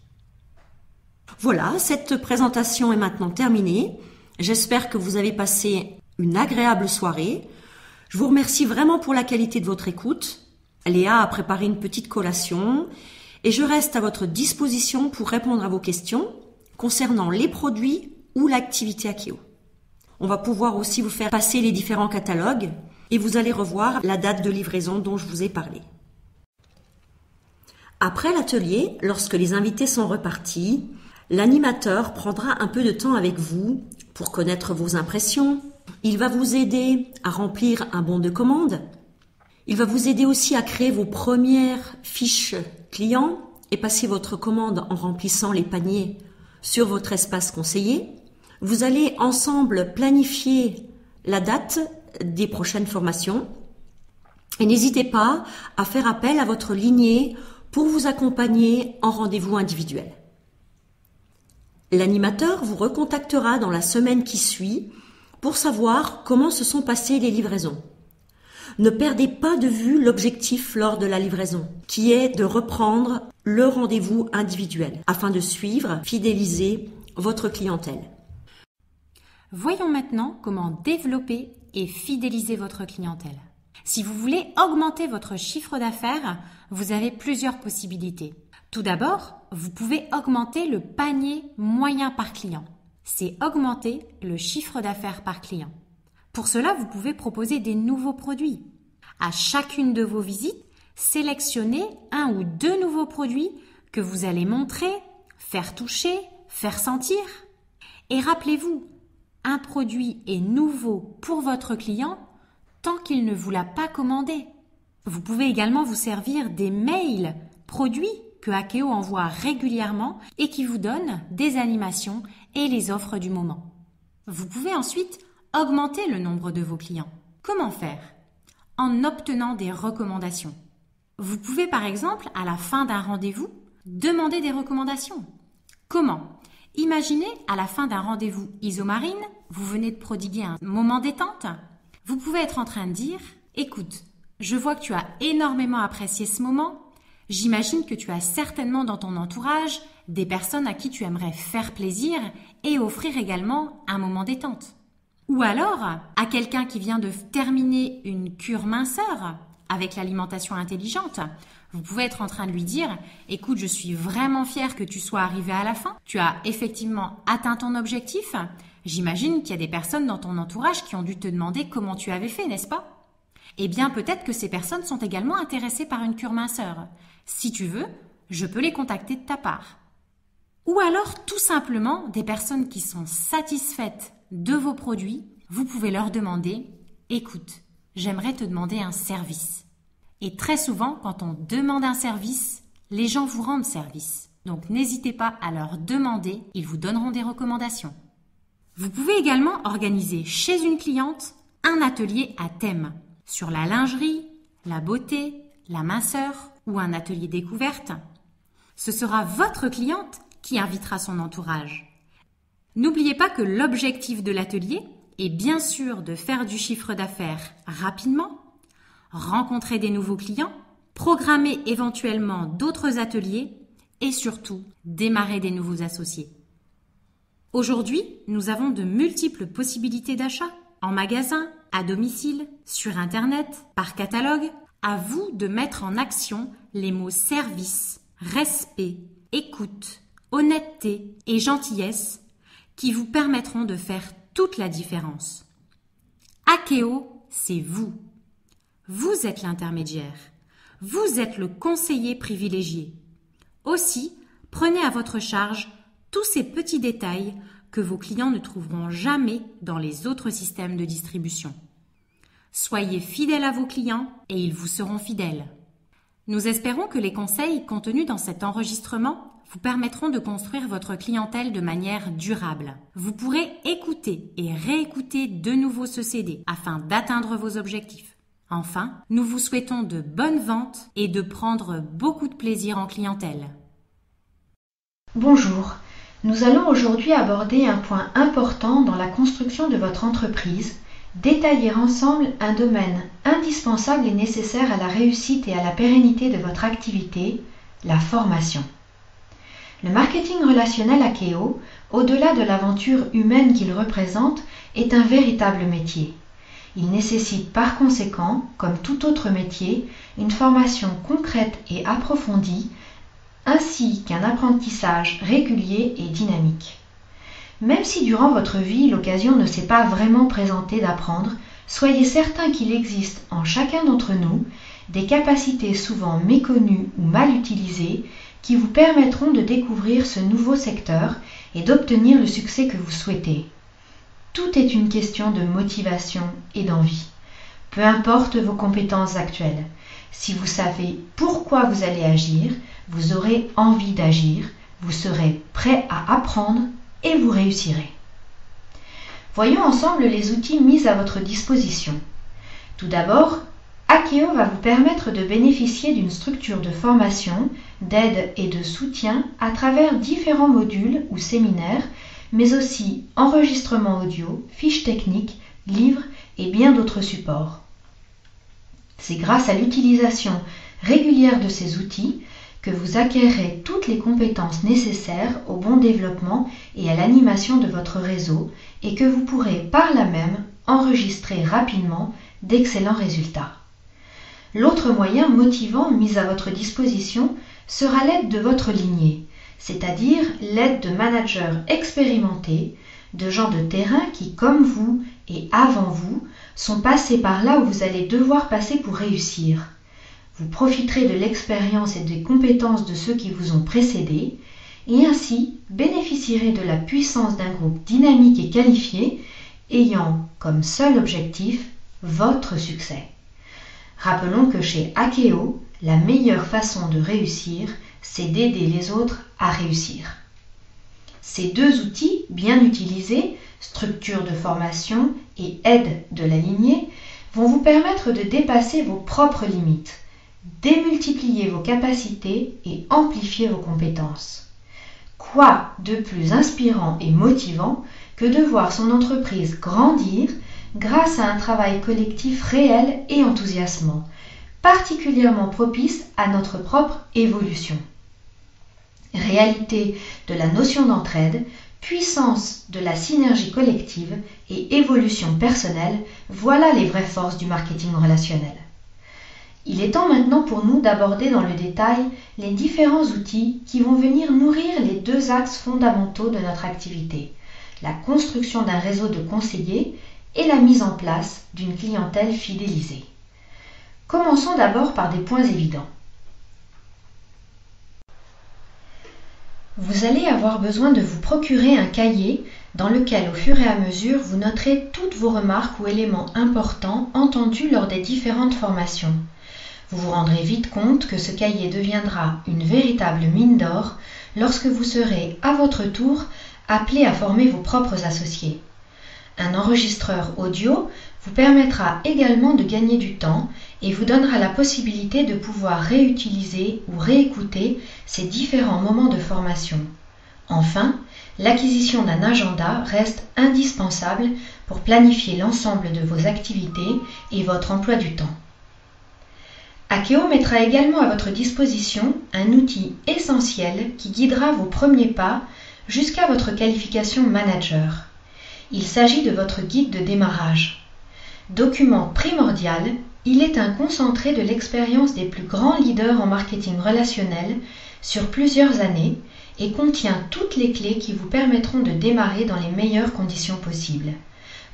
Voilà, cette présentation est maintenant terminée. J'espère que vous avez passé une agréable soirée. Je vous remercie vraiment pour la qualité de votre écoute. Léa a préparé une petite collation et je reste à votre disposition pour répondre à vos questions concernant les produits ou l'activité Akeo. On va pouvoir aussi vous faire passer les différents catalogues et vous allez revoir la date de livraison dont je vous ai parlé. Après l'atelier, lorsque les invités sont repartis, l'animateur prendra un peu de temps avec vous pour connaître vos impressions. Il va vous aider à remplir un bon de commande. Il va vous aider aussi à créer vos premières fiches clients et passer votre commande en remplissant les paniers sur votre espace conseiller. Vous allez ensemble planifier la date des prochaines formations et n'hésitez pas à faire appel à votre lignée pour vous accompagner en rendez-vous individuel. L'animateur vous recontactera dans la semaine qui suit pour savoir comment se sont passées les livraisons. Ne perdez pas de vue l'objectif lors de la livraison, qui est de reprendre le rendez-vous individuel afin de suivre, fidéliser votre clientèle. Voyons maintenant comment développer et fidéliser votre clientèle. Si vous voulez augmenter votre chiffre d'affaires, vous avez plusieurs possibilités. Tout d'abord, vous pouvez augmenter le panier moyen par client. C'est augmenter le chiffre d'affaires par client. Pour cela, vous pouvez proposer des nouveaux produits. À chacune de vos visites, sélectionnez un ou deux nouveaux produits que vous allez montrer, faire toucher, faire sentir. Et rappelez-vous, un produit est nouveau pour votre client tant qu'il ne vous l'a pas commandé. Vous pouvez également vous servir des mails produits que Akeo envoie régulièrement et qui vous donnent des animations et les offres du moment. Vous pouvez ensuite augmenter le nombre de vos clients. Comment faire? En obtenant des recommandations. Vous pouvez par exemple, à la fin d'un rendez-vous, demander des recommandations. Comment? Imaginez à la fin d'un rendez-vous isomarine, vous venez de prodiguer un moment détente. Vous pouvez être en train de dire « Écoute, je vois que tu as énormément apprécié ce moment. J'imagine que tu as certainement dans ton entourage des personnes à qui tu aimerais faire plaisir et offrir également un moment détente. » Ou alors, à quelqu'un qui vient de terminer une cure minceur avec l'alimentation intelligente, vous pouvez être en train de lui dire « Écoute, je suis vraiment fière que tu sois arrivé à la fin. Tu as effectivement atteint ton objectif. J'imagine qu'il y a des personnes dans ton entourage qui ont dû te demander comment tu avais fait, n'est-ce pas ? Eh bien, peut-être que ces personnes sont également intéressées par une cure minceur. Si tu veux, je peux les contacter de ta part. » Ou alors, tout simplement, des personnes qui sont satisfaites de vos produits, vous pouvez leur demander « Écoute, j'aimerais te demander un service. » Et très souvent, quand on demande un service, les gens vous rendent service. Donc n'hésitez pas à leur demander, ils vous donneront des recommandations. Vous pouvez également organiser chez une cliente un atelier à thème sur la lingerie, la beauté, la minceur ou un atelier découverte. Ce sera votre cliente qui invitera son entourage. N'oubliez pas que l'objectif de l'atelier est bien sûr de faire du chiffre d'affaires rapidement, rencontrer des nouveaux clients, programmer éventuellement d'autres ateliers et surtout démarrer des nouveaux associés. Aujourd'hui, nous avons de multiples possibilités d'achat en magasin, à domicile, sur Internet, par catalogue. À vous de mettre en action les mots service, respect, écoute, honnêteté et gentillesse qui vous permettront de faire toute la différence. Akeo, c'est vous. Vous êtes l'intermédiaire. Vous êtes le conseiller privilégié. Aussi, prenez à votre charge tous ces petits détails que vos clients ne trouveront jamais dans les autres systèmes de distribution. Soyez fidèles à vos clients et ils vous seront fidèles. Nous espérons que les conseils contenus dans cet enregistrement vous permettront de construire votre clientèle de manière durable. Vous pourrez écouter et réécouter de nouveau ce CD afin d'atteindre vos objectifs. Enfin, nous vous souhaitons de bonnes ventes et de prendre beaucoup de plaisir en clientèle. Bonjour, nous allons aujourd'hui aborder un point important dans la construction de votre entreprise, détailler ensemble un domaine indispensable et nécessaire à la réussite et à la pérennité de votre activité, la formation. Le marketing relationnel Akeo, au-delà de l'aventure humaine qu'il représente, est un véritable métier. Il nécessite par conséquent, comme tout autre métier, une formation concrète et approfondie, ainsi qu'un apprentissage régulier et dynamique. Même si durant votre vie, l'occasion ne s'est pas vraiment présentée d'apprendre, soyez certain qu'il existe en chacun d'entre nous des capacités souvent méconnues ou mal utilisées qui vous permettront de découvrir ce nouveau secteur et d'obtenir le succès que vous souhaitez. Tout est une question de motivation et d'envie. Peu importe vos compétences actuelles, si vous savez pourquoi vous allez agir, vous aurez envie d'agir, vous serez prêt à apprendre et vous réussirez. Voyons ensemble les outils mis à votre disposition. Tout d'abord, Akeo va vous permettre de bénéficier d'une structure de formation, d'aide et de soutien à travers différents modules ou séminaires, mais aussi enregistrements audio, fiches techniques, livres et bien d'autres supports. C'est grâce à l'utilisation régulière de ces outils que vous acquérerez toutes les compétences nécessaires au bon développement et à l'animation de votre réseau et que vous pourrez par là même enregistrer rapidement d'excellents résultats. L'autre moyen motivant mis à votre disposition sera l'aide de votre lignée, c'est-à-dire l'aide de managers expérimentés, de gens de terrain qui, comme vous et avant vous, sont passés par là où vous allez devoir passer pour réussir. Vous profiterez de l'expérience et des compétences de ceux qui vous ont précédés et ainsi bénéficierez de la puissance d'un groupe dynamique et qualifié ayant comme seul objectif votre succès. Rappelons que chez Akeo, la meilleure façon de réussir, c'est d'aider les autres à réussir. Ces deux outils, bien utilisés, structure de formation et aide de la lignée, vont vous permettre de dépasser vos propres limites, démultiplier vos capacités et amplifier vos compétences. Quoi de plus inspirant et motivant que de voir son entreprise grandir grâce à un travail collectif réel et enthousiasmant, particulièrement propice à notre propre évolution. Réalité de la notion d'entraide, puissance de la synergie collective et évolution personnelle, voilà les vraies forces du marketing relationnel. Il est temps maintenant pour nous d'aborder dans le détail les différents outils qui vont venir nourrir les deux axes fondamentaux de notre activité, la construction d'un réseau de conseillers et la mise en place d'une clientèle fidélisée. Commençons d'abord par des points évidents. Vous allez avoir besoin de vous procurer un cahier dans lequel, au fur et à mesure, vous noterez toutes vos remarques ou éléments importants entendus lors des différentes formations. Vous vous rendrez vite compte que ce cahier deviendra une véritable mine d'or lorsque vous serez, à votre tour, appelé à former vos propres associés. Un enregistreur audio vous permettra également de gagner du temps et vous donnera la possibilité de pouvoir réutiliser ou réécouter ces différents moments de formation. Enfin, l'acquisition d'un agenda reste indispensable pour planifier l'ensemble de vos activités et votre emploi du temps. Akeo mettra également à votre disposition un outil essentiel qui guidera vos premiers pas jusqu'à votre qualification manager. Il s'agit de votre guide de démarrage. Document primordial, il est un concentré de l'expérience des plus grands leaders en marketing relationnel sur plusieurs années et contient toutes les clés qui vous permettront de démarrer dans les meilleures conditions possibles.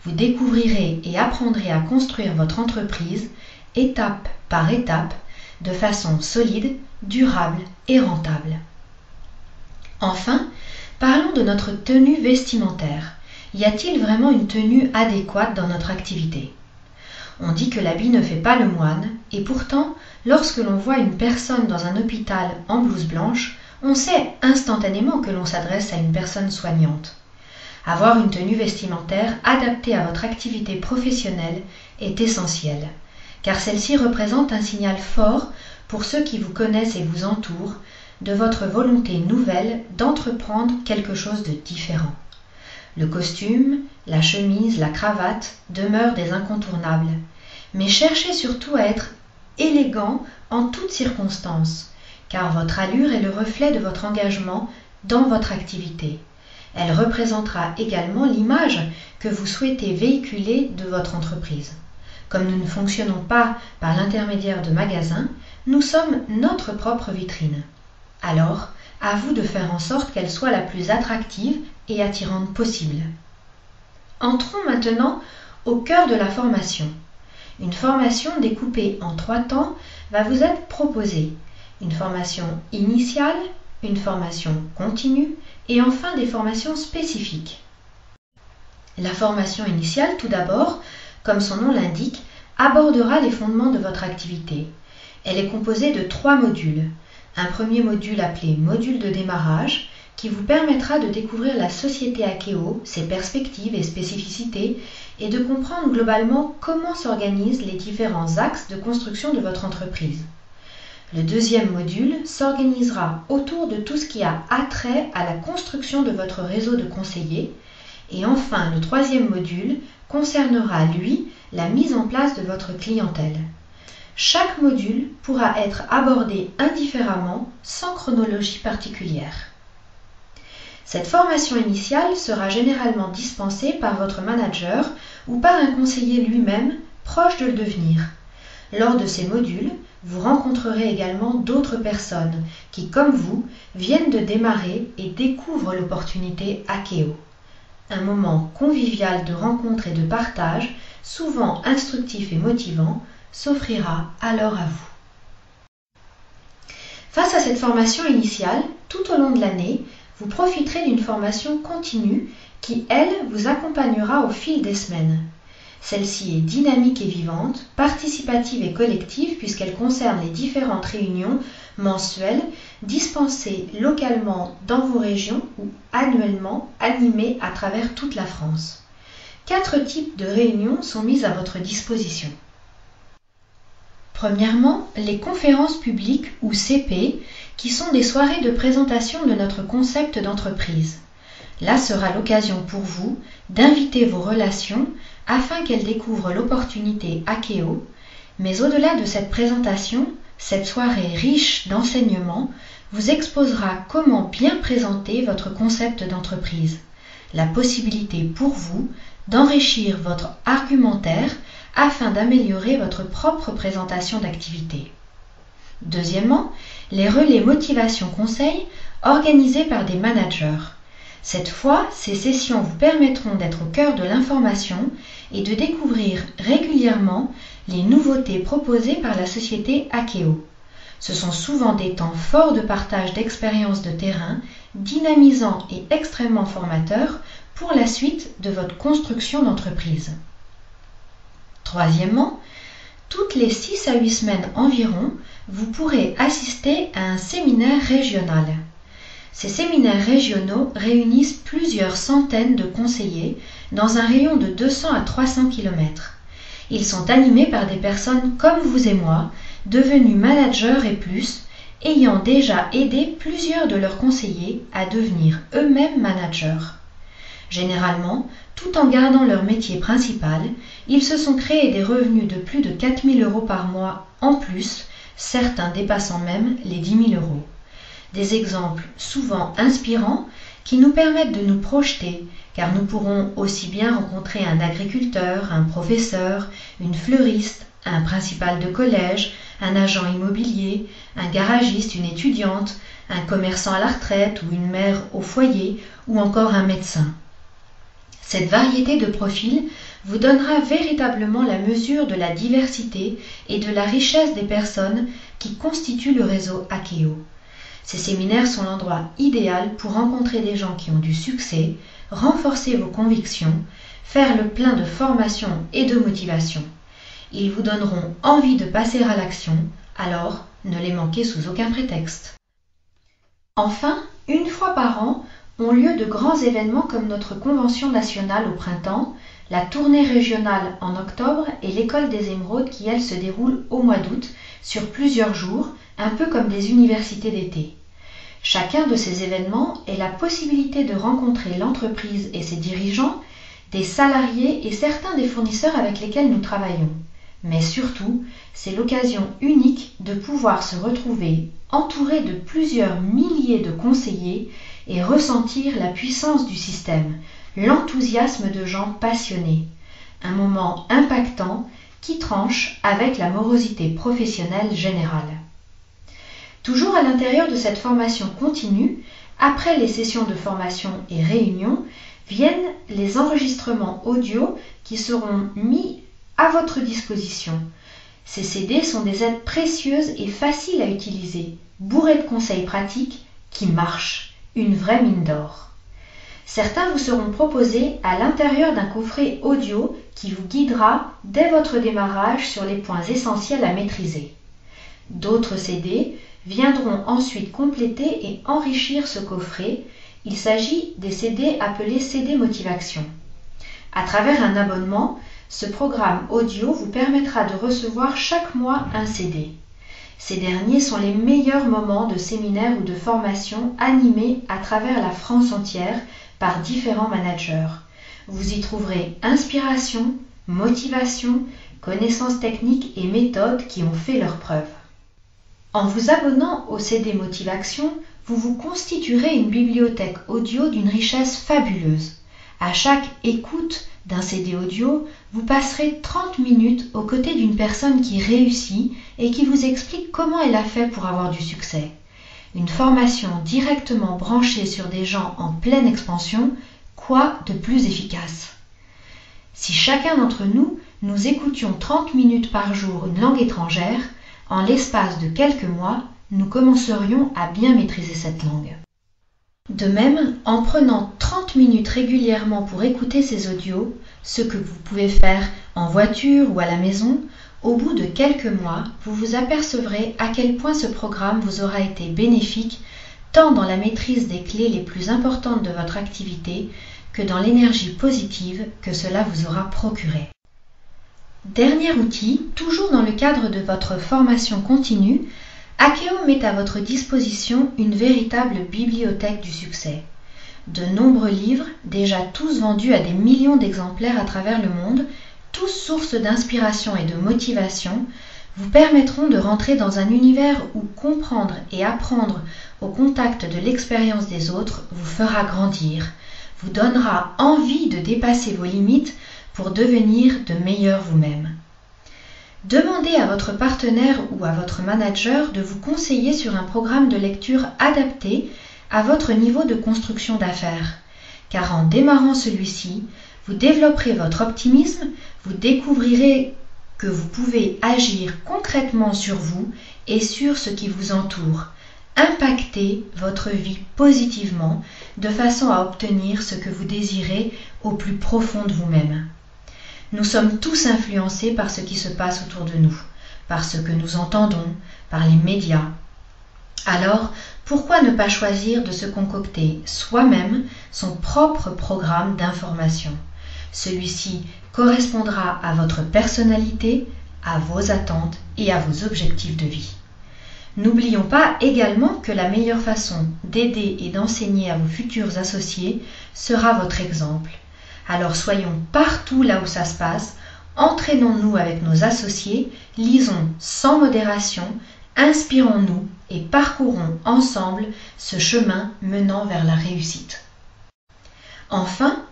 Vous découvrirez et apprendrez à construire votre entreprise étape par étape de façon solide, durable et rentable. Enfin, parlons de notre tenue vestimentaire. Y a-t-il vraiment une tenue adéquate dans notre activité ? On dit que l'habit ne fait pas le moine, et pourtant, lorsque l'on voit une personne dans un hôpital en blouse blanche, on sait instantanément que l'on s'adresse à une personne soignante. Avoir une tenue vestimentaire adaptée à votre activité professionnelle est essentiel, car celle-ci représente un signal fort pour ceux qui vous connaissent et vous entourent de votre volonté nouvelle d'entreprendre quelque chose de différent. Le costume, la chemise, la cravate demeurent des incontournables, mais cherchez surtout à être élégant en toutes circonstances, car votre allure est le reflet de votre engagement dans votre activité. Elle représentera également l'image que vous souhaitez véhiculer de votre entreprise. Comme nous ne fonctionnons pas par l'intermédiaire de magasins, nous sommes notre propre vitrine. Alors, à vous de faire en sorte qu'elle soit la plus attractive et attirante possible. Entrons maintenant au cœur de la formation. Une formation découpée en 3 temps va vous être proposée. Une formation initiale, une formation continue et enfin des formations spécifiques. La formation initiale, tout d'abord, comme son nom l'indique, abordera les fondements de votre activité. Elle est composée de 3 modules. Un premier module appelé module de démarrage qui vous permettra de découvrir la société Akeo, ses perspectives et spécificités et de comprendre globalement comment s'organisent les différents axes de construction de votre entreprise. Le deuxième module s'organisera autour de tout ce qui a attrait à la construction de votre réseau de conseillers. Et enfin, le troisième module concernera, lui, la mise en place de votre clientèle. Chaque module pourra être abordé indifféremment, sans chronologie particulière. Cette formation initiale sera généralement dispensée par votre manager ou par un conseiller lui-même proche de le devenir. Lors de ces modules, vous rencontrerez également d'autres personnes qui, comme vous, viennent de démarrer et découvrent l'opportunité Akeo. Un moment convivial de rencontre et de partage, souvent instructif et motivant, s'offrira alors à vous. Face à cette formation initiale, tout au long de l'année, vous profiterez d'une formation continue qui, elle, vous accompagnera au fil des semaines. Celle-ci est dynamique et vivante, participative et collective puisqu'elle concerne les différentes réunions mensuelles dispensées localement dans vos régions ou annuellement animées à travers toute la France. 4 types de réunions sont mises à votre disposition. Premièrement, les conférences publiques ou CP, qui sont des soirées de présentation de notre concept d'entreprise. Là sera l'occasion pour vous d'inviter vos relations afin qu'elles découvrent l'opportunité Akeo, mais au-delà de cette présentation, cette soirée riche d'enseignements vous exposera comment bien présenter votre concept d'entreprise, la possibilité pour vous d'enrichir votre argumentaire afin d'améliorer votre propre présentation d'activité. Deuxièmement, les relais motivation conseil organisés par des managers. Cette fois, ces sessions vous permettront d'être au cœur de l'information et de découvrir régulièrement les nouveautés proposées par la société Akeo. Ce sont souvent des temps forts de partage d'expériences de terrain, dynamisants et extrêmement formateurs pour la suite de votre construction d'entreprise. Troisièmement, toutes les 6 à 8 semaines environ, vous pourrez assister à un séminaire régional. Ces séminaires régionaux réunissent plusieurs centaines de conseillers dans un rayon de 200 à 300 km. Ils sont animés par des personnes comme vous et moi, devenus managers et plus, ayant déjà aidé plusieurs de leurs conseillers à devenir eux-mêmes managers. Généralement, tout en gardant leur métier principal, ils se sont créés des revenus de plus de 4 000 € par mois en plus, certains dépassant même les 10 000 €. Des exemples souvent inspirants qui nous permettent de nous projeter, car nous pourrons aussi bien rencontrer un agriculteur, un professeur, une fleuriste, un principal de collège, un agent immobilier, un garagiste, une étudiante, un commerçant à la retraite ou une mère au foyer ou encore un médecin. Cette variété de profils vous donnera véritablement la mesure de la diversité et de la richesse des personnes qui constituent le réseau Akeo. Ces séminaires sont l'endroit idéal pour rencontrer des gens qui ont du succès, renforcer vos convictions, faire le plein de formation et de motivation. Ils vous donneront envie de passer à l'action, alors ne les manquez sous aucun prétexte. Enfin, une fois par an, ont lieu de grands événements comme notre convention nationale au printemps, la tournée régionale en octobre et l'école des émeraudes qui, elle, se déroule au mois d'août sur plusieurs jours, un peu comme des universités d'été. Chacun de ces événements est la possibilité de rencontrer l'entreprise et ses dirigeants, des salariés et certains des fournisseurs avec lesquels nous travaillons. Mais surtout, c'est l'occasion unique de pouvoir se retrouver entouré de plusieurs milliers de conseillers et ressentir la puissance du système, l'enthousiasme de gens passionnés. Un moment impactant qui tranche avec la morosité professionnelle générale. Toujours à l'intérieur de cette formation continue, après les sessions de formation et réunions, viennent les enregistrements audio qui seront mis à votre disposition. Ces CD sont des aides précieuses et faciles à utiliser, bourrées de conseils pratiques qui marchent, une vraie mine d'or. Certains vous seront proposés à l'intérieur d'un coffret audio qui vous guidera dès votre démarrage sur les points essentiels à maîtriser. D'autres CD viendront ensuite compléter et enrichir ce coffret. Il s'agit des CD appelés CD Motivation. À travers un abonnement, ce programme audio vous permettra de recevoir chaque mois un CD. Ces derniers sont les meilleurs moments de séminaires ou de formation animés à travers la France entière par différents managers. Vous y trouverez inspiration, motivation, connaissances techniques et méthodes qui ont fait leurs preuves. En vous abonnant au CD Motivation, vous vous constituerez une bibliothèque audio d'une richesse fabuleuse. À chaque écoute d'un CD audio, vous passerez 30 minutes aux côtés d'une personne qui réussit et qui vous explique comment elle a fait pour avoir du succès. Une formation directement branchée sur des gens en pleine expansion, quoi de plus efficace? Si chacun d'entre nous, nous écoutions 30 minutes par jour une langue étrangère, en l'espace de quelques mois, nous commencerions à bien maîtriser cette langue. De même, en prenant 30 minutes régulièrement pour écouter ces audios, ce que vous pouvez faire en voiture ou à la maison, au bout de quelques mois, vous vous apercevrez à quel point ce programme vous aura été bénéfique, tant dans la maîtrise des clés les plus importantes de votre activité que dans l'énergie positive que cela vous aura procuré. Dernier outil, toujours dans le cadre de votre formation continue, Akeo met à votre disposition une véritable bibliothèque du succès. De nombreux livres, déjà tous vendus à des millions d'exemplaires à travers le monde, tous sources d'inspiration et de motivation, vous permettront de rentrer dans un univers où comprendre et apprendre au contact de l'expérience des autres vous fera grandir, vous donnera envie de dépasser vos limites pour devenir de meilleurs vous-même. Demandez à votre partenaire ou à votre manager de vous conseiller sur un programme de lecture adapté à votre niveau de construction d'affaires, car en démarrant celui-ci, vous développerez votre optimisme, vous découvrirez que vous pouvez agir concrètement sur vous et sur ce qui vous entoure, impacter votre vie positivement de façon à obtenir ce que vous désirez au plus profond de vous-même. Nous sommes tous influencés par ce qui se passe autour de nous, par ce que nous entendons, par les médias. Alors, pourquoi ne pas choisir de se concocter soi-même son propre programme d'information? Celui-ci correspondra à votre personnalité, à vos attentes et à vos objectifs de vie. N'oublions pas également que la meilleure façon d'aider et d'enseigner à vos futurs associés sera votre exemple. Alors soyons partout là où ça se passe, entraînons-nous avec nos associés, lisons sans modération, inspirons-nous et parcourons ensemble ce chemin menant vers la réussite. Enfin,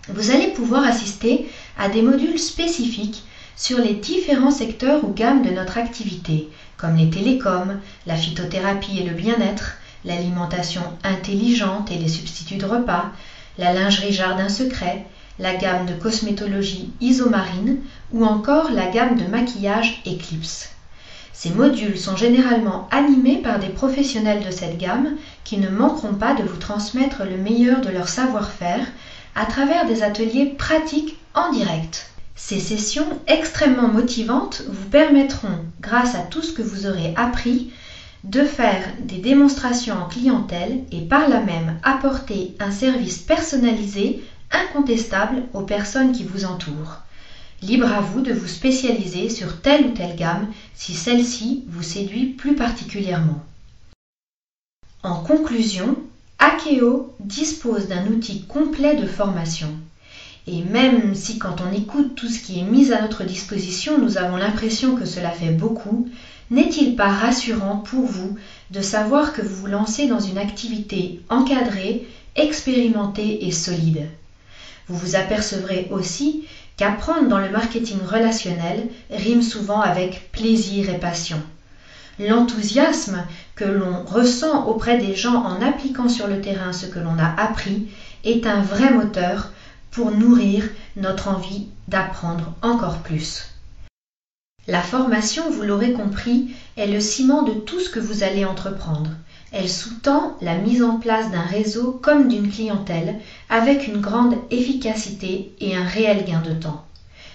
vous allez pouvoir assister à des modules spécifiques sur les différents secteurs ou gammes de notre activité, comme les télécoms, la phytothérapie et le bien-être, l'alimentation intelligente et les substituts de repas, la lingerie jardin secret, la gamme de cosmétologie isomarine ou encore la gamme de maquillage Eclipse. Ces modules sont généralement animés par des professionnels de cette gamme qui ne manqueront pas de vous transmettre le meilleur de leur savoir-faire à travers des ateliers pratiques en direct. Ces sessions extrêmement motivantes vous permettront, grâce à tout ce que vous aurez appris, de faire des démonstrations en clientèle et par là même apporter un service personnalisé, incontestable aux personnes qui vous entourent. Libre à vous de vous spécialiser sur telle ou telle gamme si celle-ci vous séduit plus particulièrement. En conclusion, Akeo dispose d'un outil complet de formation. Et même si quand on écoute tout ce qui est mis à notre disposition, nous avons l'impression que cela fait beaucoup, n'est-il pas rassurant pour vous de savoir que vous vous lancez dans une activité encadrée, expérimentée et solide? Vous vous apercevrez aussi qu'apprendre dans le marketing relationnel rime souvent avec plaisir et passion. L'enthousiasme que l'on ressent auprès des gens en appliquant sur le terrain ce que l'on a appris est un vrai moteur pour nourrir notre envie d'apprendre encore plus. La formation, vous l'aurez compris, est le ciment de tout ce que vous allez entreprendre. Elle sous-tend la mise en place d'un réseau comme d'une clientèle avec une grande efficacité et un réel gain de temps.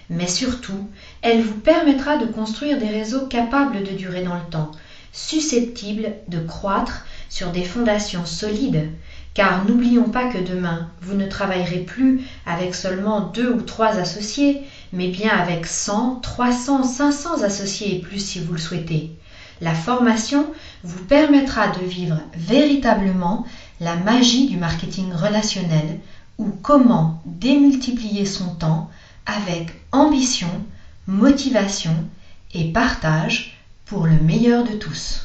Mais surtout, elle vous permettra de construire des réseaux capables de durer dans le temps, susceptibles de croître sur des fondations solides, car n'oublions pas que demain, vous ne travaillerez plus avec seulement 2 ou 3 associés, mais bien avec 100, 300, 500 associés et plus si vous le souhaitez. La formation vous permettra de vivre véritablement la magie du marketing relationnel ou comment démultiplier son temps avec ambition, motivation et partage pour le meilleur de tous.